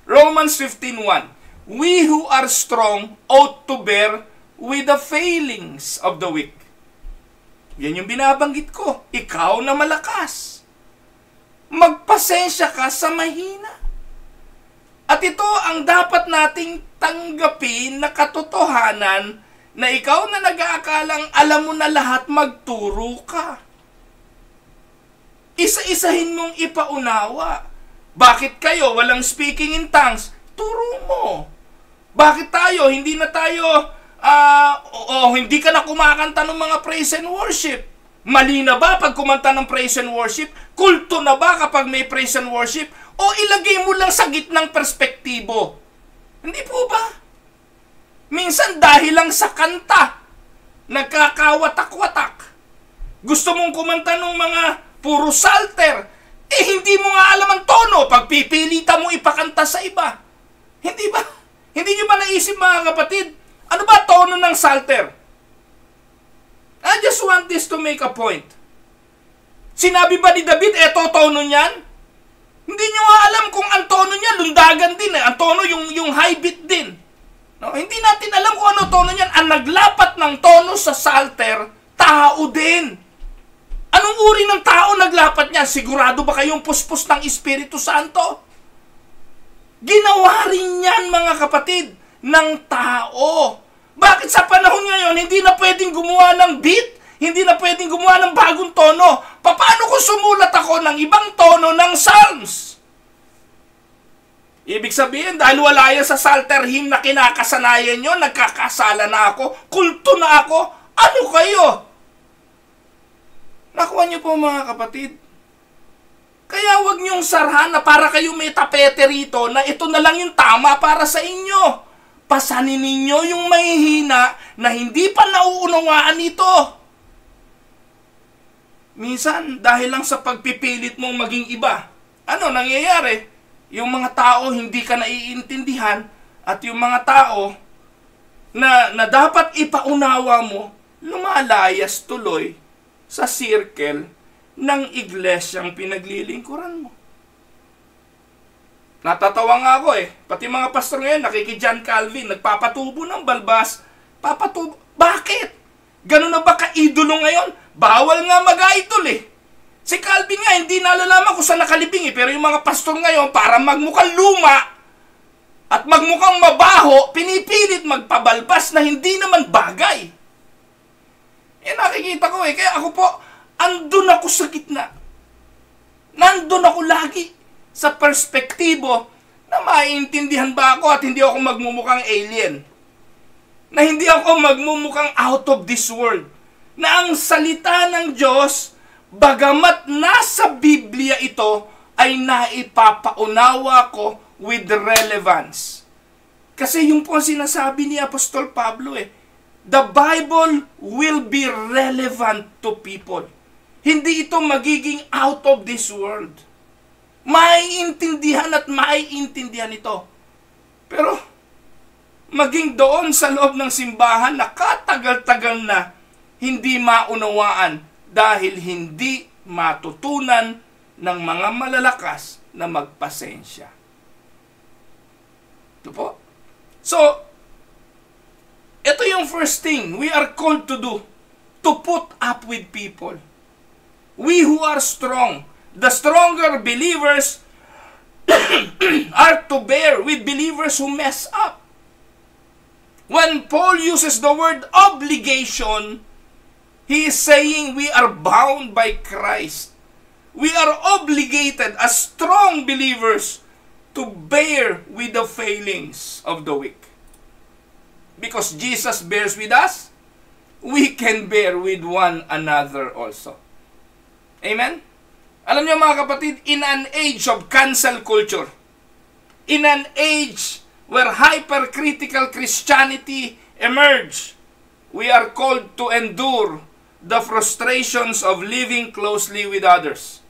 Romans 15:1. We who are strong ought to bear with the failings of the weak. Yan yung binabanggit ko. Ikaw na malakas. Magpasensya ka sa mahina. At ito ang dapat nating tanggapin na katotohanan na ikaw na nag-aakalang alam mo na lahat, magturo ka. Isa-isahin mong ipaunawa. Bakit kayo walang speaking in tongues? Turo mo. Bakit tayo? Hindi na tayo, hindi ka na kumakanta ng mga praise and worship. Mali na ba pag kumanta ng praise and worship? Kulto na ba kapag may praise and worship? O ilagay mo lang sa gitnang perspektibo? Hindi po ba? Minsan dahil lang sa kanta, nagkakawatak-watak. Gusto mong kumanta ng mga puro salter, hindi mo nga alam ang tono pag pipilitan mo ipakanta sa iba. Hindi ba? Hindi nyo ba naisip mga kapatid? Ano ba tono ng salter? I just want this to make a point. Sinabi ba ni David, eto tono niyan? Hindi nyo nga alam kung ang tono niya, lundagan din eh. Ang tono yung high beat din. No? Hindi natin alam kung ano tono niyan. Ang naglapat ng tono sa salter, tao din. Anong uri ng tao naglapat niya? Sigurado ba kayong puspos ng Espiritu Santo? Ginawa rin yan, mga kapatid, ng tao Bakit sa panahon ngayon, hindi na pwedeng gumawa ng beat? Hindi na pwedeng gumawa ng bagong tono? Paano kung sumulat ako ng ibang tono ng Psalms? Ibig sabihin, dahil wala yan sa Psalter hymn na kinakasanayan nyo, nagkakasala na ako, kulto na ako, ano kayo? Nakuha nyo po mga kapatid. Kaya wag niyong sarhan na para kayo may tapete rito na ito na lang yung tama para sa inyo. Pasanin ninyo yung mahihina na hindi pa nauunawaan ito. Minsan, dahil lang sa pagpipilit mong maging iba, ano nangyayari? Yung mga tao hindi ka naiintindihan at yung mga tao na dapat ipaunawa mo, lumalayas tuloy sa circle ng iglesyang pinaglilingkuran mo. Natatawa nga ako pati mga pastor ngayon, nakiki-John Calvin, nagpapatubo ng balbas, papatubo. Bakit? Ganun na ba ka-idolo ngayon? Bawal nga mag-idol Si Calvin nga, hindi nalalaman kung saan nakalibing pero yung mga pastor ngayon, para magmukhang luma at magmukhang mabaho, pinipilit magpabalbas na hindi naman bagay. Nakikita ko kaya ako po, andun ako sa gitna. Nandun ako lagi sa perspektibo na maiintindihan ba ako at hindi ako magmumukhang alien. Na hindi ako magmumukhang out of this world. Na ang salita ng Diyos, bagamat nasa Biblia ito, ay naipapaunawa ko with relevance. Kasi yung po ang sinasabi ni Apostol Pablo the Bible will be relevant to people. Hindi ito magiging out of this world. Maiintindihan at maiintindihan ito. Pero, maging doon sa loob ng simbahan na katagal-tagal na hindi maunawaan dahil hindi matutunan ng mga malalakas na magpasensya. Ito po. So, ito yung first thing we are called to do, to put up with people. We who are strong, the stronger believers are to bear with believers who mess up. When Paul uses the word obligation, he is saying we are bound by Christ. We are obligated as strong believers to bear with the failings of the weak. Because Jesus bears with us, we can bear with one another also. Amen? Alam niyo mga kapatid, in an age of cancel culture, in an age where hypercritical Christianity emerge, we are called to endure the frustrations of living closely with others.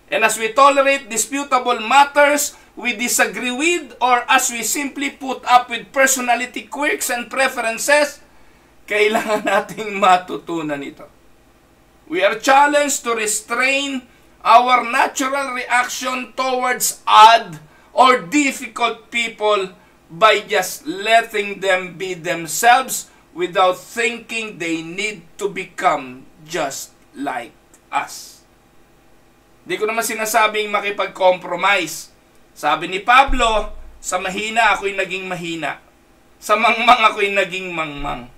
And as we tolerate disputable matters we disagree with, or as we simply put up with personality quirks and preferences, kailangan nating matutunan ito. We are challenged to restrain our natural reaction towards odd or difficult people by just letting them be themselves without thinking they need to become just like us. Di ko naman sinasabing makipag-compromise. Sabi ni Pablo, sa mahina ako'y naging mahina. Sa mangmang ako'y naging mangmang.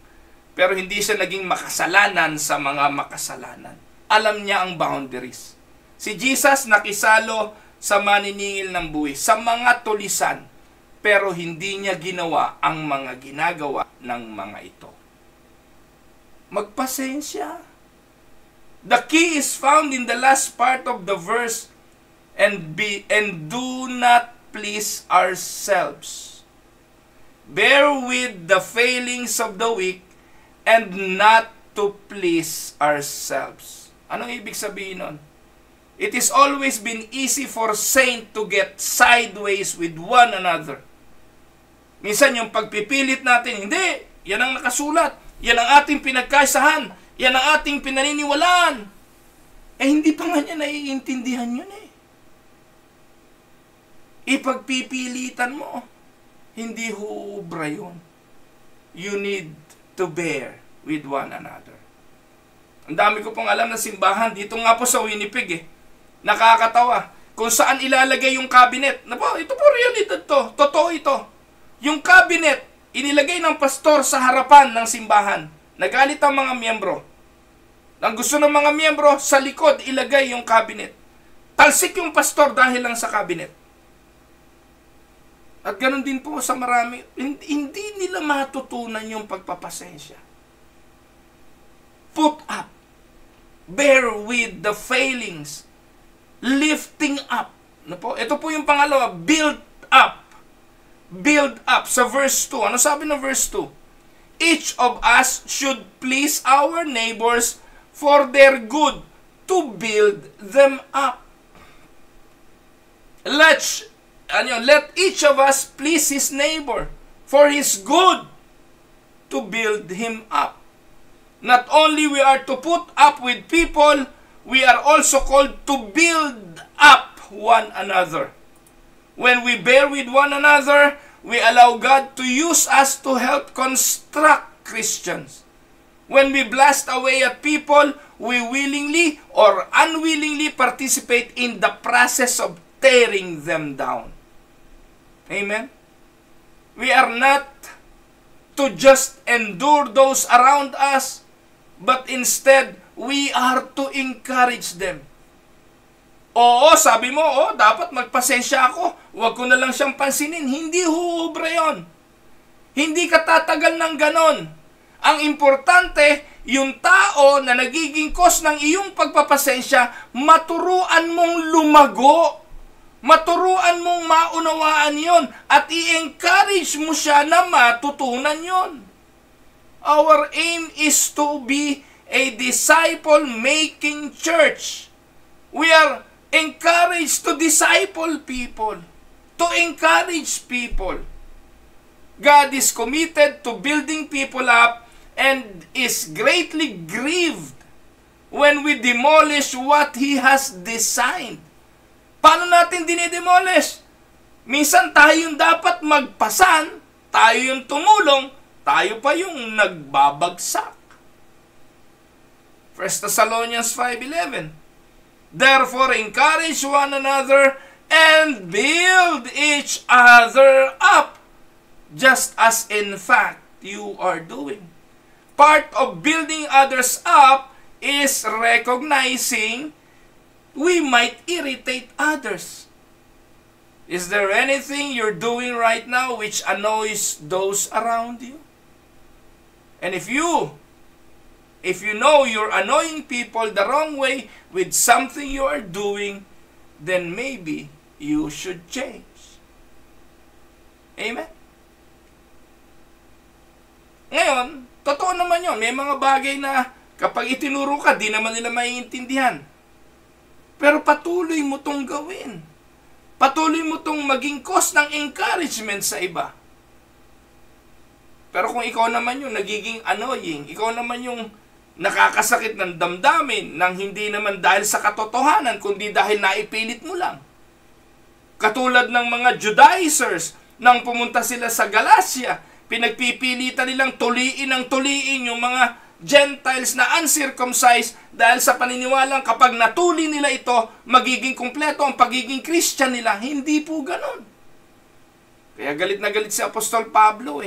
Pero hindi siya naging makasalanan sa mga makasalanan. Alam niya ang boundaries. Si Jesus nakisalo sa maniningil ng buwis, sa mga tulisan, pero hindi niya ginawa ang mga ginagawa ng mga ito. Magpasensya. The key is found in the last part of the verse, and do not please ourselves. Bear with the failings of the weak, and not to please ourselves. Anong ibig sabihin nun? It is always been easy for saints to get sideways with one another. Minsan yung pagpipilit natin, hindi, yan ang nakasulat, yan ang ating pinagkaisahan, yan ang ating pinaniniwalaan. Hindi pa nga niya naiintindihan yun Ipagpipilitan mo, hindi huubra yun. You need to bear with one another. Ang dami ko pong alam na simbahan, dito nga po sa Winnipeg nakakatawa. Kung saan ilalagay yung cabinet. Ito po realidad to. Totoo ito. Yung cabinet inilagay ng pastor sa harapan ng simbahan. Nagalit ang mga miyembro. Ang gusto ng mga miyembro, sa likod ilagay yung cabinet. Talsik yung pastor dahil lang sa cabinet. At ganun din po sa marami, hindi nila matutunan yung pagpapasensya. Put up. Bear with the failings. Lifting up. Ano po? Ito po yung pangalawa, build up. Build up. Sa verse 2. Ano sabi ng verse 2? Each of us should please our neighbors for their good, to build them up. Let each of us please his neighbor for his good, to build him up. Not only we are to put up with people, we are also called to build up one another. When we bear with one another, we allow God to use us to help construct Christians. When we blast away at people, we willingly or unwillingly participate in the process of tearing them down. Amen? We are not to just endure those around us, but instead, we are to encourage them. Oo, sabi mo, dapat magpasensya ako. Huwag ko na lang siyang pansinin. Hindi huubra yon. Hindi ka tatagal ng ganon. Ang importante, yung tao na nagiging cause ng iyong pagpapasensya, maturuan mong lumago. Maturuan mong maunawaan yon at i-encourage mo siya na matutunan yon. Our aim is to be a disciple-making church. We are encouraged to disciple people, to encourage people. God is committed to building people up and is greatly grieved when we demolish what He has designed. Paano natin dinidemolish? Minsan tayo yung dapat magpasan, tayo yung tumulong, tayo pa yung nagbabagsak. 1 Thessalonians 5:11. Therefore, encourage one another and build each other up, just as in fact you are doing. Part of building others up is recognizing we might irritate others. Is there anything you're doing right now which annoys those around you? And if you know you're annoying people the wrong way with something you are doing, then maybe you should change. Amen? Ngayon, totoo naman yun. May mga bagay na kapag itinuro ka, di naman nila maiintindihan. Pero patuloy mo tong gawin. Patuloy mo tong maging cause ng encouragement sa iba. Pero kung ikaw naman yung nagiging annoying, ikaw naman yung nakakasakit ng damdamin nang hindi naman dahil sa katotohanan, kundi dahil naipilit mo lang. Katulad ng mga Judaizers, nang pumunta sila sa Galacia, pinagpipilitan nilang tuliin yung mga Gentiles na uncircumcised dahil sa paniniwalang kapag natuli nila ito, magiging kumpleto ang pagiging Christian nila. Hindi po ganon. Kaya galit na galit si Apostol Pablo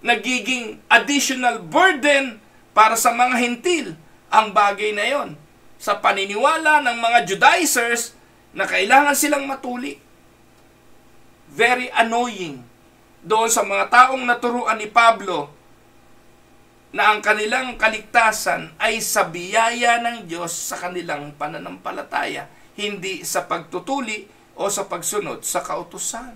Nagiging additional burden para sa mga hintil ang bagay na yon sa paniniwala ng mga Judaizers na kailangan silang matuli. Very annoying doon sa mga taong naturuan ni Pablo na ang kanilang kaligtasan ay sa biyaya ng Diyos sa kanilang pananampalataya, hindi sa pagtutuli o sa pagsunod sa kautusan.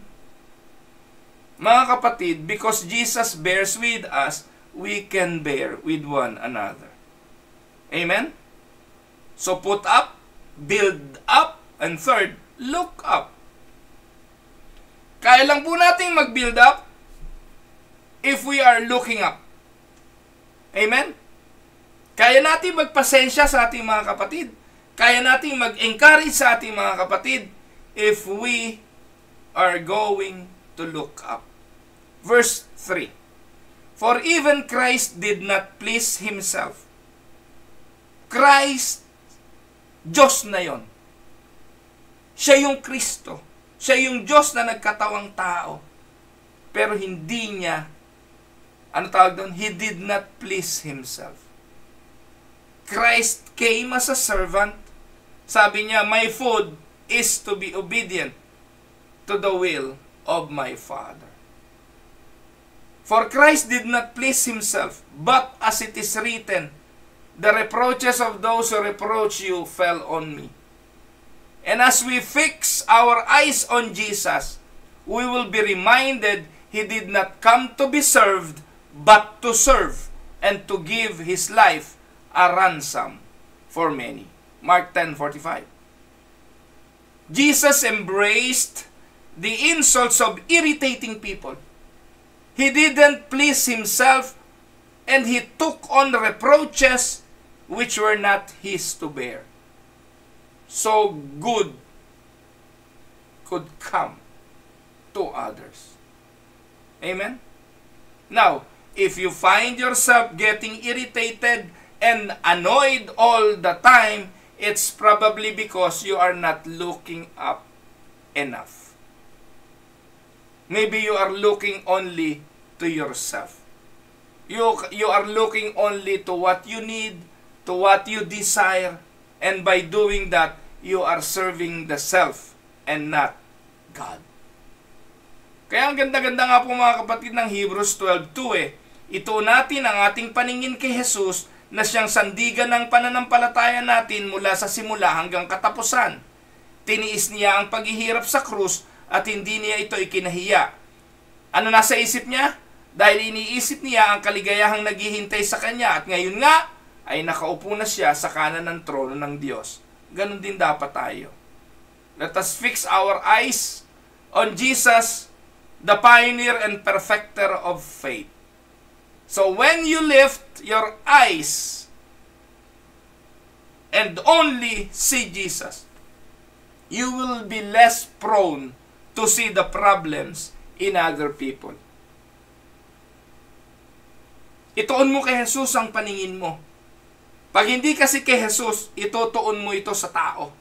Mga kapatid, because Jesus bears with us, we can bear with one another. Amen? So put up, build up, and third, look up. Kaya lang po nating mag-build up if we are looking up. Amen? Kaya natin magpasensya sa ating mga kapatid. Kaya natin mag-encourage sa ating mga kapatid if we are going to look up. Verse 3. For even Christ did not please Himself. Christ, Diyos na yon. Siya yung Kristo. Siya yung Diyos na nagkatawang tao. pero hindi niya, ano tawag doon? He did not please himself. Christ came as a servant. Sabi niya, my food is to be obedient to the will of my Father. For Christ did not please himself, but as it is written, the reproaches of those who reproach you fell on me. And as we fix our eyes on Jesus, we will be reminded he did not come to be served, but to serve and to give his life a ransom for many. Mark 10:45. Jesus embraced the insults of irritating people. He didn't please himself, and he took on reproaches which were not his to bear. So good could come to others. Amen? Now, if you find yourself getting irritated and annoyed all the time, it's probably because you are not looking up enough. Maybe you are looking only to yourself. You are looking only to what you need, to what you desire, and by doing that, you are serving the self and not God. Kaya ang ganda-ganda nga po mga kapatid ng Hebrews 12:2 Ito natin ang ating paningin kay Jesus na siyang sandigan ng pananampalataya natin mula sa simula hanggang katapusan. Tiniis niya ang paghihirap sa krus at hindi niya ito ikinahiya. Ano nasa isip niya? Dahil iniisip niya ang kaligayahang naghihintay sa kanya at ngayon nga ay nakaupo na siya sa kanan ng trono ng Diyos. Ganon din dapat tayo. Let us fix our eyes on Jesus, the pioneer and perfecter of faith. So when you lift your eyes and only see Jesus, you will be less prone to see the problems in other people. Ituon mo kay Jesus ang paningin mo. Pag hindi kasi kay Jesus, itutuon mo ito sa tao.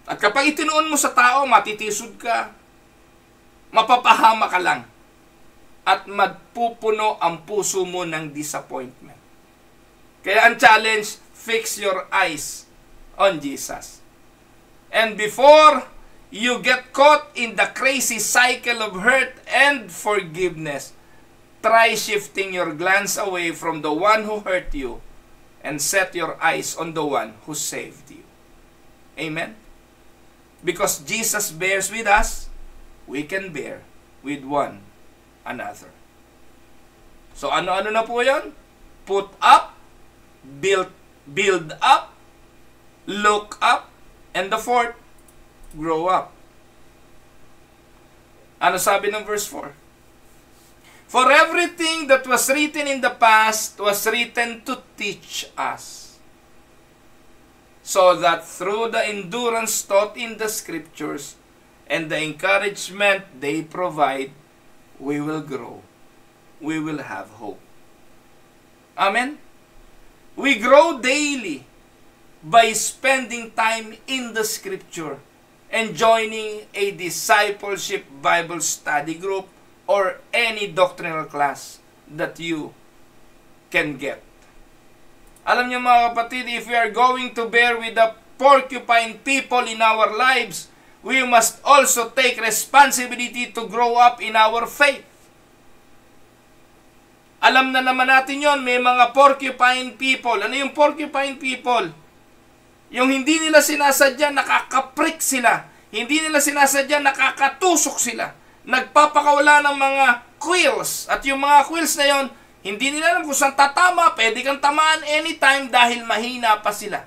At kapag itinuon mo sa tao, matitisod ka, mapapahama ka lang, at magpupuno ang puso mo ng disappointment. Kaya ang challenge, fix your eyes on Jesus. And before you get caught in the crazy cycle of hurt and forgiveness, try shifting your glance away from the one who hurt you and set your eyes on the one who saved you. Amen? Because Jesus bears with us, we can bear with one another. So ano-ano na po yan? Put up, build up, look up, and the fourth, grow up. Ano sabi ng verse 4? For everything that was written in the past was written to teach us, so that through the endurance taught in the scriptures and the encouragement they provide, we will grow. We will have hope. Amen? We grow daily by spending time in the scripture and joining a discipleship Bible study group or any doctrinal class that you can get. Alam niyo mga kapatid, if we are going to bear with the porcupine people in our lives, we must also take responsibility to grow up in our faith. Alam na naman natin yon, may mga porcupine people. Ano yung porcupine people? Yung hindi nila sinasadya, nakakaprik sila. Hindi nila sinasadya, nakakatusok sila. Nagpapakawala ng mga quills. At yung mga quills na yon, hindi nila alam kung saan tatama. Pwede kang tamaan anytime dahil mahina pa sila.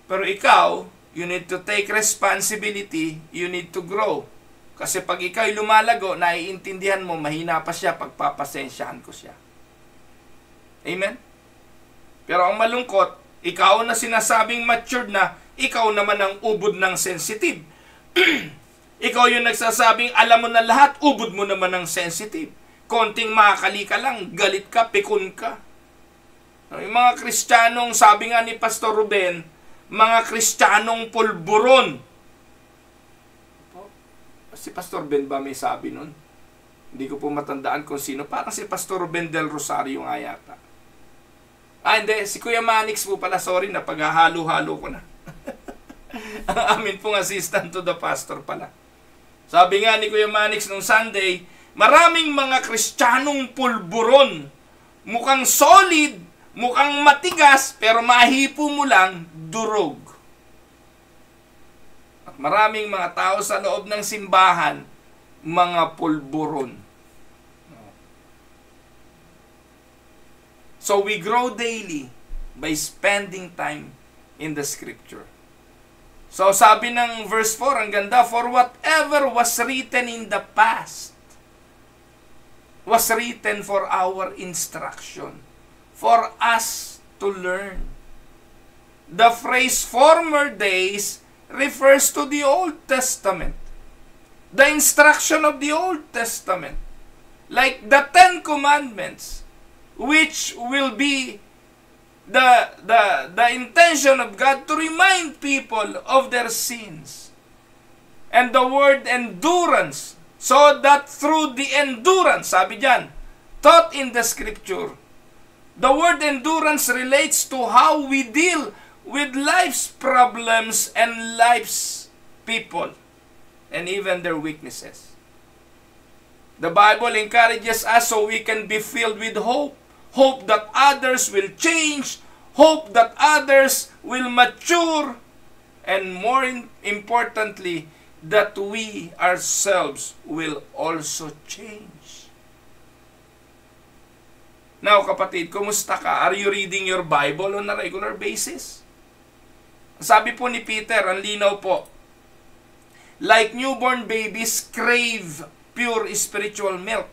Pero ikaw, you need to take responsibility. You need to grow. Kasi pag ikaw ay lumalago, naiintindihan mo, mahina pa siya, pagpapasensyahan ko siya. Amen? Pero ang malungkot, ikaw na sinasabing matured na, ikaw naman ang ubod ng sensitive. Ikaw yung nagsasabing, alam mo na lahat, ubod mo naman ng sensitive. Konting makakali ka lang, galit ka, pikon ka. Yung mga Kristiyanong, sabi nga ni Pastor Ruben, mga Kristiyanong pulburon. Si Pastor Ben ba may sabi nun? Hindi ko po matandaan kung sino. Parang si Pastor Ben Del Rosario nga yata. Hindi. Si Kuya Manix po pala. Sorry, napaghahalo-halo ko na. Ang amin pong assistant to the pastor pala. Sabi nga ni Kuya Manix nung Sunday, maraming mga Kristiyanong pulburon. Mukhang solid, mukhang matigas, pero mahipo mo lang, durog. At maraming mga tao sa loob ng simbahan, mga pulburon. So we grow daily by spending time in the Scripture. So sabi ng verse 4, ang ganda, for whatever was written in the past was written for our instruction, for us to learn. The phrase former days refers to the Old Testament. The instruction of the Old Testament, like the Ten Commandments, which will be the intention of God to remind people of their sins. And the word endurance, so that through the endurance, sabi diyan, taught in the Scripture, the word endurance relates to how we deal with life's problems and life's people, and even their weaknesses. The Bible encourages us so we can be filled with hope. Hope that others will change, hope that others will mature, and more importantly, that we ourselves will also change. Now, kapatid, kumusta ka? Are you reading your Bible on a regular basis? Sabi po ni Peter, ang linaw po, like newborn babies crave pure spiritual milk.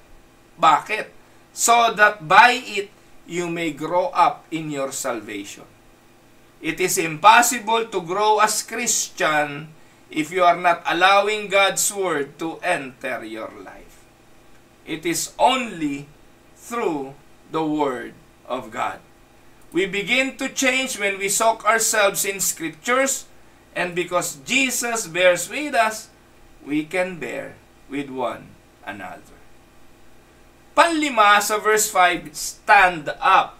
Bakit? So that by it you may grow up in your salvation. It is impossible to grow as Christian if you are not allowing God's Word to enter your life. It is only through the Word of God. We begin to change when we soak ourselves in Scriptures, and because Jesus bears with us, we can bear with one another. Panlima sa verse 5, stand up.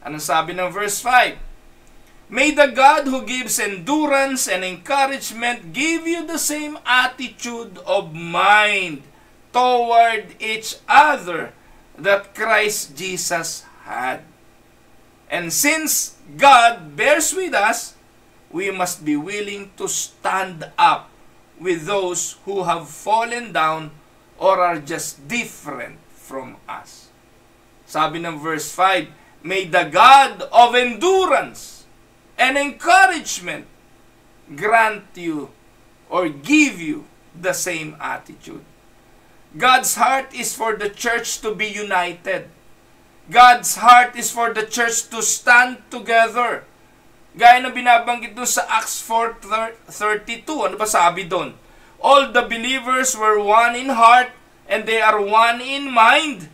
Anong sabi ng verse 5? May the God who gives endurance and encouragement give you the same attitude of mind toward each other that Christ Jesus had. And since God bears with us, we must be willing to stand up with those who have fallen down or are just different from us. Sabi ng verse 5, may the God of endurance and encouragement grant you or give you the same attitude. God's heart is for the church to be united. God's heart is for the church to stand together. Gaya na binabanggit doon sa Acts 4:32. Ano ba sabi doon? All the believers were one in heart and they are one in mind.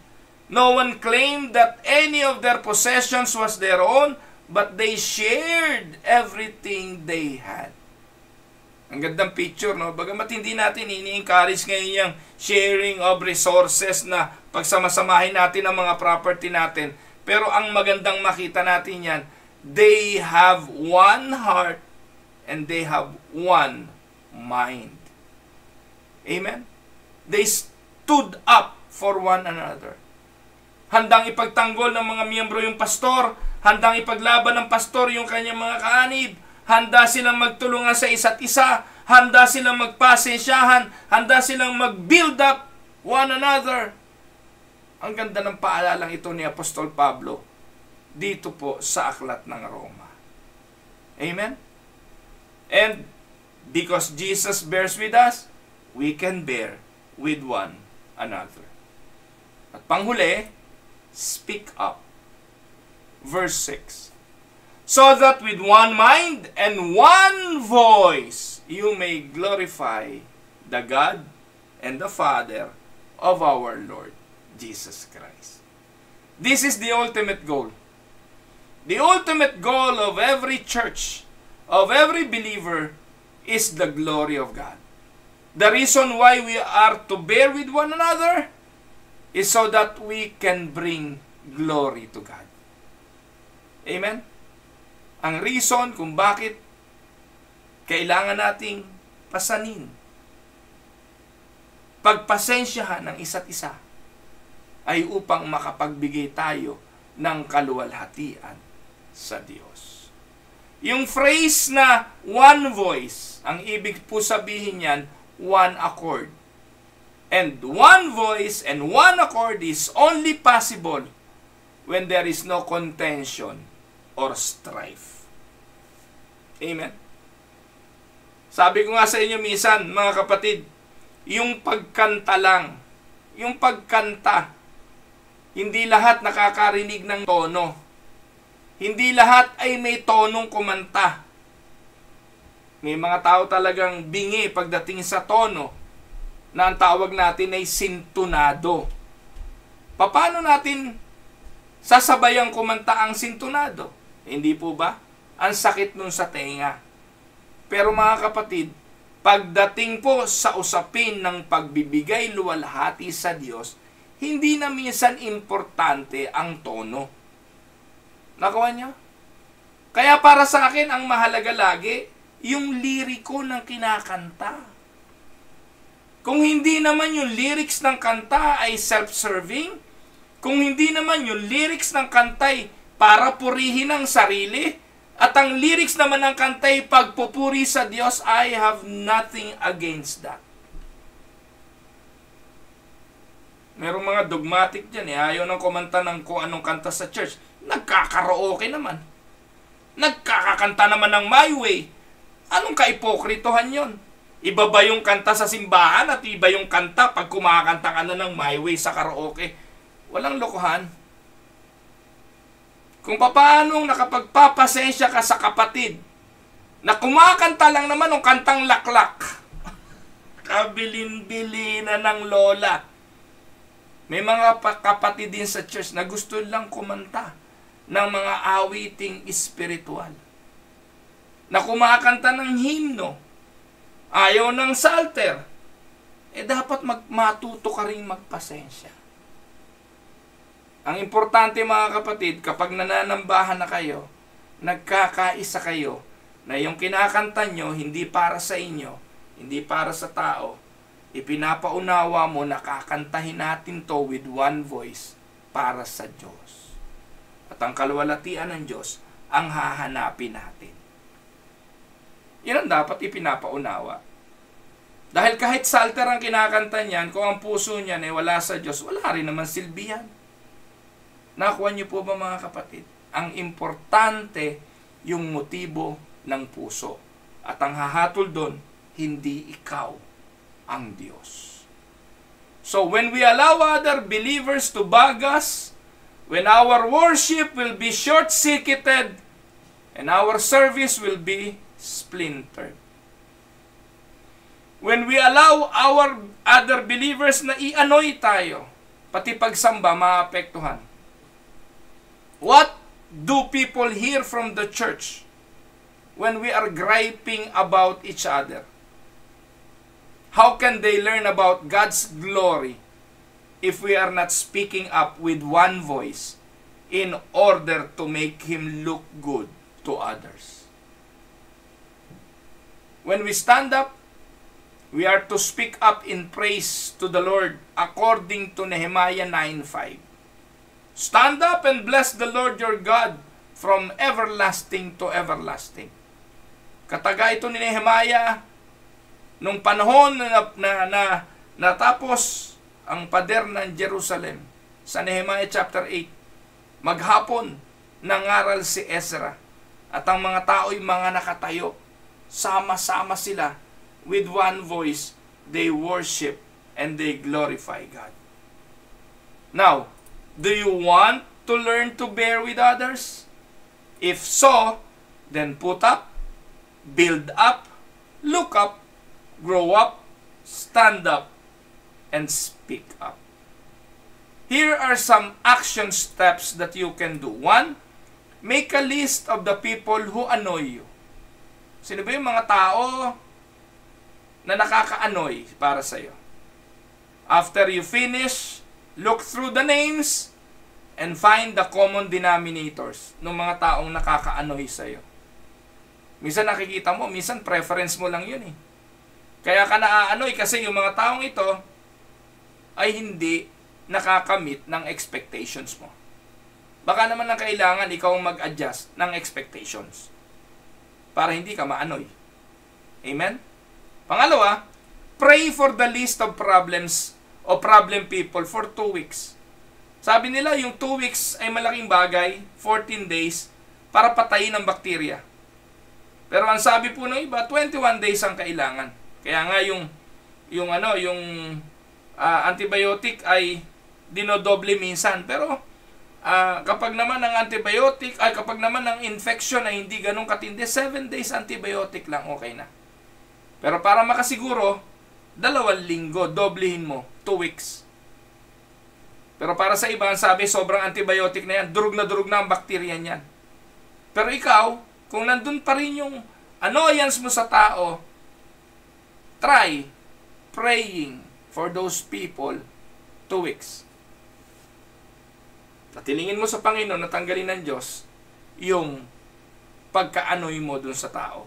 No one claimed that any of their possessions was their own, but they shared everything they had. Ang gandang picture, no? Bagamat hindi natin ini-encourage ngayon yung sharing of resources na pagsamasamahin natin ang mga property natin. Pero ang magandang makita natin yan, they have one heart and they have one mind. Amen? They stood up for one another. Handang ipagtanggol ng mga miyembro yung pastor, handang ipaglaban ng pastor yung kanyang mga kaanib, handa silang magtulungan sa isa't isa, handa silang magpasensyahan, handa silang mag-build up one another. Ang ganda ng paalalang ito ni Apostol Pablo dito po sa aklat ng Roma. Amen? And because Jesus bears with us, we can bear with one another. At panghuli, speak up. Verse 6. So that with one mind and one voice, you may glorify the God and the Father of our Lord Jesus Christ. This is the ultimate goal. The ultimate goal of every church, of every believer, is the glory of God. The reason why we are to bear with one another is so that we can bring glory to God. Amen? Ang reason kung bakit kailangan nating pasanin, pagpasensyahan ng isa't isa, ay upang makapagbigay tayo ng kaluwalhatian sa Diyos. Yung phrase na one voice, ang ibig po sabihin yan, one accord. And one voice and one accord is only possible when there is no contention or strife. Amen? Sabi ko nga sa inyo minsan, mga kapatid, yung pagkanta lang, yung pagkanta, hindi lahat nakakarinig ng tono. Hindi lahat ay may tonong kumanta. May mga tao talagang bingi pagdating sa tono na ang tawag natin ay sintunado. Paano natin sasabayang kumanta ang sintunado? Hindi po ba? Ang sakit nun sa tenga. Pero mga kapatid, pagdating po sa usapin ng pagbibigay luwalhati sa Diyos, hindi na minsan importante ang tono. Nakuha niyo? Kaya para sa akin, ang mahalaga lagi, yung liriko ng kinakanta. Kung hindi naman yung lyrics ng kanta ay self-serving, kung hindi naman yung lyrics ng kanta ay para purihin ang sarili, at ang lyrics naman ng kanta ay pagpupuri sa Diyos, I have nothing against that. Merong mga dogmatic dyan, ayaw nang kumanta ng kung anong kanta sa church. Nagkakaraoke naman. Nagkakakanta naman ng My Way. Anong kaipokritohan yon? Iba ba yung kanta sa simbahan at iba yung kanta pag kumakanta ka na ng My Way sa karaoke? Walang lokohan. Kung paano nakapagpapasensya ka sa kapatid na kumakanta lang naman ng kantang laklak. Kabilin-bili na ng lola. May mga kapatid din sa church na gusto lang kumanta ng mga awiting espiritual. Na kumakanta ng himno. Ayaw ng psalter. Dapat matuto ka rin magpasensya. Ang importante mga kapatid, kapag nananambahan na kayo, nagkakaisa kayo, na yung kinakanta nyo, hindi para sa inyo, hindi para sa tao, ipinapaunawa mo na kakantahin natin to with one voice para sa Diyos. At ang kaluwalhatian ng Diyos, ang hahanapin natin. Yan ang dapat ipinapaunawa. Dahil kahit psalter ang kinakanta niyan, kung ang puso niyan ay wala sa Diyos, wala rin naman silbihan. Nakuha niyo po ba mga kapatid? Ang importante yung motibo ng puso. At ang hahatol doon, hindi ikaw ang Diyos. So when we allow other believers to bug us, when our worship will be short-circuited, and our service will be splintered. When we allow our other believers na i-anoy tayo, pati pagsamba maapektuhan. What do people hear from the church when we are griping about each other? How can they learn about God's glory if we are not speaking up with one voice in order to make Him look good to others? When we stand up, we are to speak up in praise to the Lord according to Nehemiah 9:5. Stand up and bless the Lord your God from everlasting to everlasting. Kataga ito ni Nehemiah nung panahon na natapos ang pader ng Jerusalem sa Nehemiah chapter 8. Maghapon nangaral si Ezra at ang mga tao'y mga nakatayo. Sama-sama sila with one voice. They worship and they glorify God. Now, do you want to learn to bear with others? If so, then put up, build up, look up, grow up, stand up, and speak up. Here are some action steps that you can do. 1, make a list of the people who annoy you. Sino ba yung mga tao na nakakaanoy para sa'yo. After you finish, look through the names and find the common denominators ng mga taong nakakaanoy sa'yo. Minsan nakikita mo, minsan preference mo lang yun eh. Kaya ka naaanoy kasi yung mga taong ito ay hindi nakakamit ng expectations mo. Baka naman ang kailangan ikaw mag-adjust ng expectations para hindi ka maanoy. Amen? Pangalawa, pray for the list of problems o problem people for 2 weeks. Sabi nila, yung 2 weeks ay malaking bagay, 14 days, para patayin ang bakterya. Pero ang sabi po ng iba, 21 days ang kailangan. Kaya nga yung antibiotic ay dinodoble minsan. Pero kapag naman ang antibiotic, kapag naman ang infection ay hindi ganun katindi, 7 days antibiotic lang, okay na. Pero para makasiguro, 2 linggo, doblehin mo, 2 weeks. Pero para sa iba, sabi, sobrang antibiotic na yan, durug na ang bakterya niyan. Pero ikaw, kung nandun pa rin yung annoyance mo sa tao, try praying for those people 2 weeks. Patilingin mo sa Panginoon na tanggalin ng Diyos yung pagkaanoy mo dun sa tao.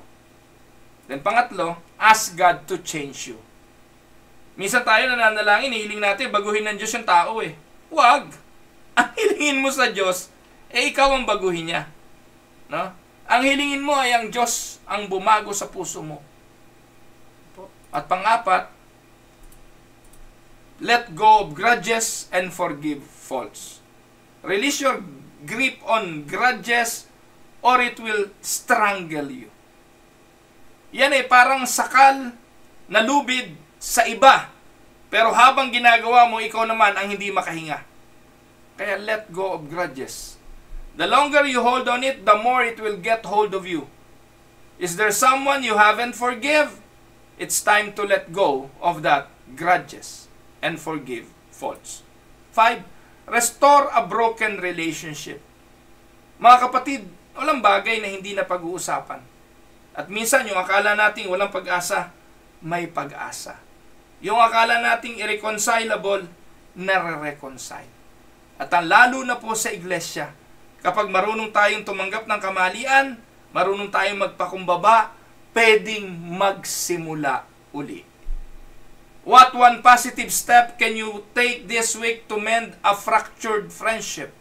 Then pangatlo, ask God to change you. Minsan tayo nananalangin, hiling natin, baguhin ng Diyos yung tao eh. Huwag! Ang hilingin mo sa Diyos, ikaw ang baguhin niya. No? Ang hilingin mo ay ang Diyos ang bumago sa puso mo. At pang-apat, let go of grudges and forgive faults. Release your grip on grudges or it will strangle you. Yan parang sakal na lubid sa iba. Pero habang ginagawa mo, ikaw naman ang hindi makahinga. Kaya let go of grudges. The longer you hold on it, the more it will get hold of you. Is there someone you haven't forgive? It's time to let go of that grudges and forgive faults. 5. Restore a broken relationship. Mga kapatid, walang bagay na hindi na pag-uusapan. At minsan, yung akala nating walang pag-asa, may pag-asa. Yung akala nating irreconcilable, nare-reconcile. At ang lalo na po sa iglesia, kapag marunong tayong tumanggap ng kamalian, marunong tayong magpakumbaba, pwedeng magsimula uli. What one positive step can you take this week to mend a fractured friendship?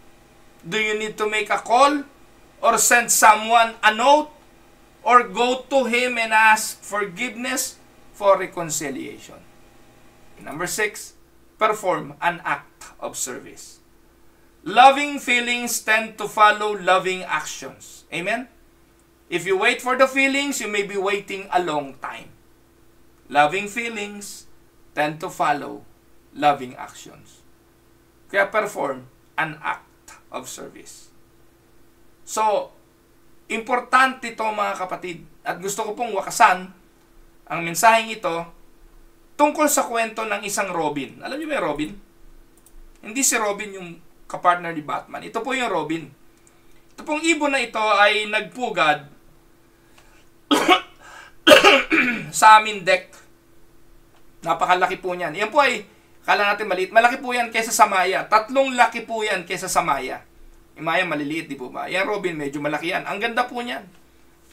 Do you need to make a call? Or send someone a note? Or go to him and ask forgiveness for reconciliation? Number 6, perform an act of service. Loving feelings tend to follow loving actions. Amen? If you wait for the feelings, you may be waiting a long time. Loving feelings tend to follow loving actions. Kaya perform an act of service. So, importante ito mga kapatid. At gusto ko pong wakasan ang mensaheng ito tungkol sa kwento ng isang Robin. Alam niyo ba yung Robin? Hindi si Robin yung kapartner ni Batman. Ito po yung Robin. Ito pong ibon na ito ay nagpugad sa aming deck. Napakalaki po niyan. Yan po ay, kala natin maliit. Malaki po yan kaysa sa Maya. 3 laki po yan kaysa sa Maya. Yung Maya maliliit, di po ba? Yan Robin, medyo malaki yan. Ang ganda po niyan.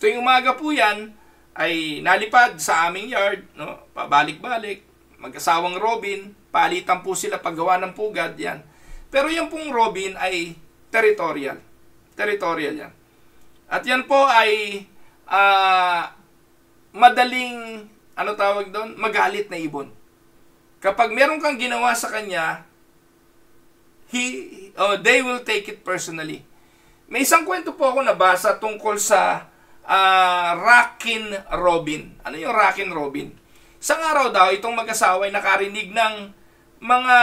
Tuwing umaga po yan, ay nalipad sa aming yard. No? Pabalik-balik. Mag-asawang Robin. Palitan po sila paggawa ng pugad. Yan. Pero yung pong Robin ay territorial. Territorial yan. At yan po ay madaling, tawag doon? Magalit na ibon. Kapag meron kang ginawa sa kanya, they will take it personally. May isang kwento po ako nabasa tungkol sa Rockin' Robin. Ano yung Rockin' Robin? Isang araw daw, itong mag-asawa ay nakarinig ng mga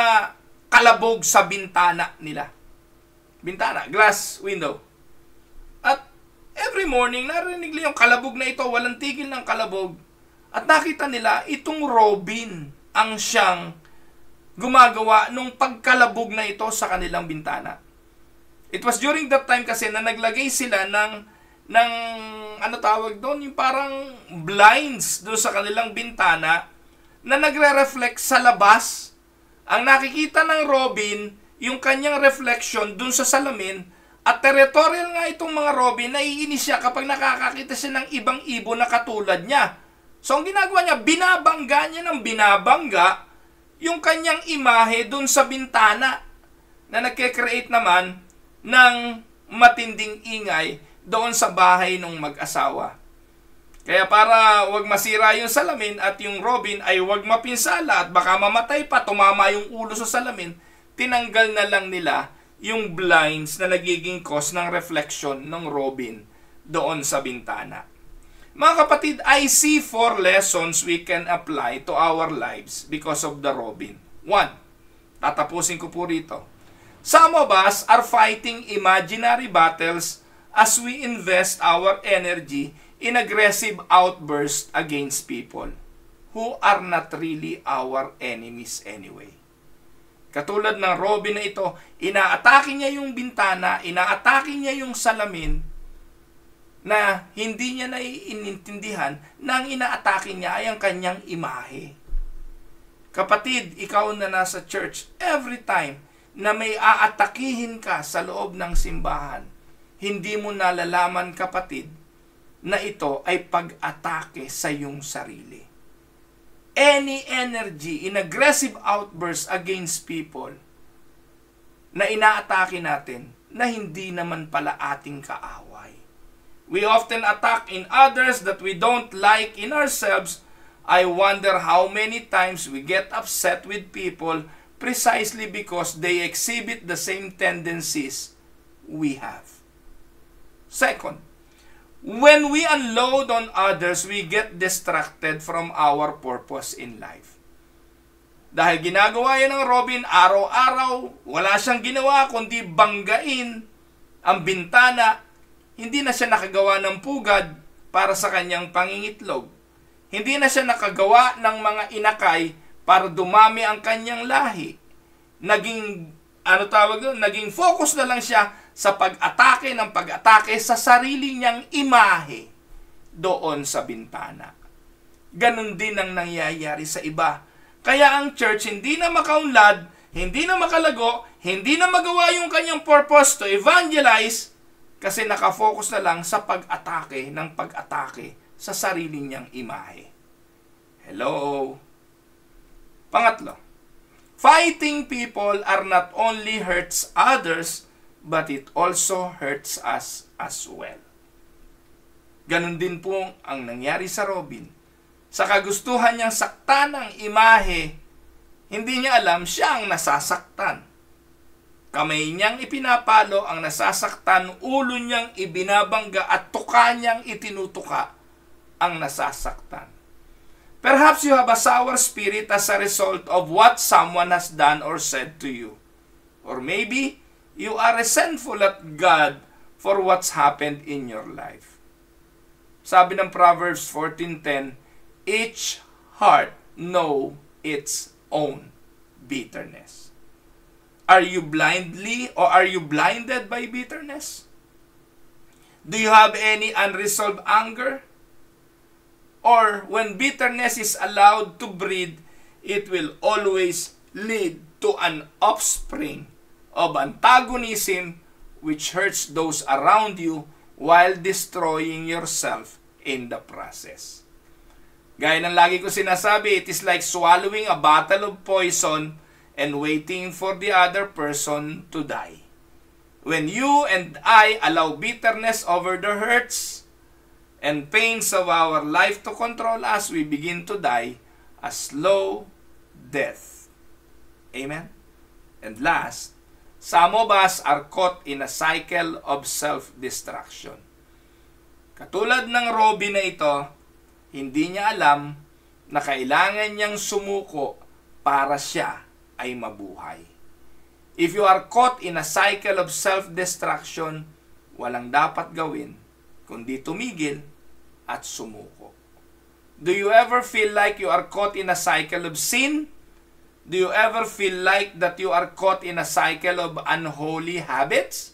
kalabog sa bintana nila. Bintana, glass window. At every morning, narinig nila yung kalabog na ito, walang tigil ng kalabog. At nakita nila, itong Robin ang siyang gumagawa nung pagkalabog na ito sa kanilang bintana. It was during that time kasi na naglagay sila ng tawag doon, yung parang blinds doon sa kanilang bintana na nagre-reflect sa labas. Ang nakikita ng Robin, yung kanyang reflection dun sa salamin, at territorial nga itong mga Robin, naiinis siya kapag nakakakita siya ng ibang ibon na katulad niya. So ang ginagawa niya, binabangga niya ng binabangga yung kanyang imahe dun sa bintana na nagke-create naman ng matinding ingay doon sa bahay ng mag-asawa. Kaya para wag masira yung salamin at yung Robin ay wag mapinsala at baka mamatay pa, tumama yung ulo sa salamin, tinanggal na lang nila yung blinds na nagiging cause ng reflection ng Robin doon sa bintana. Mga kapatid, I see 4 lessons we can apply to our lives because of the Robin. 1. Tatapusin ko po rito. Some of us are fighting imaginary battles as we invest our energy in aggressive outbursts against people who are not really our enemies anyway. Katulad ng Robin na ito, inaatake niya yung bintana, inaatake niya yung salamin, na hindi niya naiintindihan na ang inaatake niya ay ang kanyang imahe. Kapatid, ikaw na nasa church, every time na may aatakihin ka sa loob ng simbahan, hindi mo nalalaman, kapatid, na ito ay pag-atake sa iyong sarili. Any energy in aggressive outbursts against people na inaatake natin na hindi naman pala ating kaaway. We often attack in others that we don't like in ourselves. I wonder how many times we get upset with people precisely because they exhibit the same tendencies we have. Second, when we unload on others, we get distracted from our purpose in life. Dahil ginagawa yan ng Robin araw-araw, wala siyang ginawa kundi banggain ang bintana. Hindi na siya nakagawa ng pugad para sa kanyang pangingitlog. Hindi na siya nakagawa ng mga inakay para dumami ang kanyang lahi. Naging focus na lang siya sa pag-atake ng pag-atake sa sarili niyang imahe doon sa bintana. Ganon din ang nangyayari sa iba. Kaya ang church hindi na makaunlad, hindi na makalago, hindi na magawa yung kanyang purpose to evangelize kasi nakafocus na lang sa pag-atake ng pag-atake sa sarili niyang imahe. Hello? Pangatlo, fighting people are not only hurts others, but it also hurts us as well. Ganon din po ang nangyari sa Robin. Sa kagustuhan niyang saktan ang imahe, hindi niya alam siya ang nasasaktan. Kamay niyang ipinapalo ang nasasaktan, ulo niyang ibinabangga at tuka niyang itinutuka ang nasasaktan. Perhaps you have a sour spirit as a result of what someone has done or said to you. Or maybe you are resentful at God for what's happened in your life. Sabi ng Proverbs 14:10, each heart know its own bitterness. Are you blinded by bitterness? Do you have any unresolved anger? Or when bitterness is allowed to breed, it will always lead to an offspring of antagonism which hurts those around you while destroying yourself in the process. Gaya ng lagi ko sinasabi, it is like swallowing a bottle of poison and waiting for the other person to die. When you and I allow bitterness over the hurts and pains of our life to control us, we begin to die a slow death. Amen? And last, some of us are caught in a cycle of self-destruction. Katulad ng Robin na ito, hindi niya alam na kailangan niyang sumuko para siya ay mabuhay. If you are caught in a cycle of self-destruction, walang dapat gawin kundi tumigil at sumuko. Do you ever feel like you are caught in a cycle of sin? Do you ever feel like that you are caught in a cycle of unholy habits?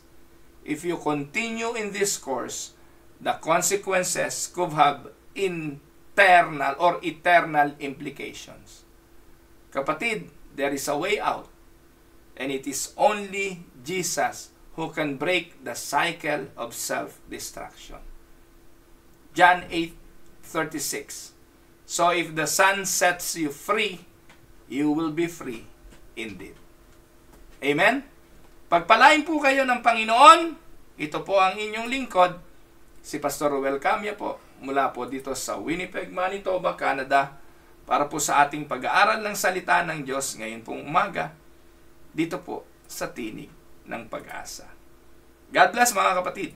If you continue in this course, the consequences could have eternal or eternal implications. Kapatid, there is a way out. And it is only Jesus who can break the cycle of self-destruction. John 8:36. So if the Son sets you free, you will be free indeed. Amen? Pagpalain po kayo ng Panginoon. Ito po ang inyong lingkod, si Pastor Ruel Camia po, mula po dito sa Winnipeg, Manitoba, Canada, para po sa ating pag-aaral ng salita ng Diyos ngayon pong umaga, dito po sa Tinig ng Pag-asa. God bless mga kapatid.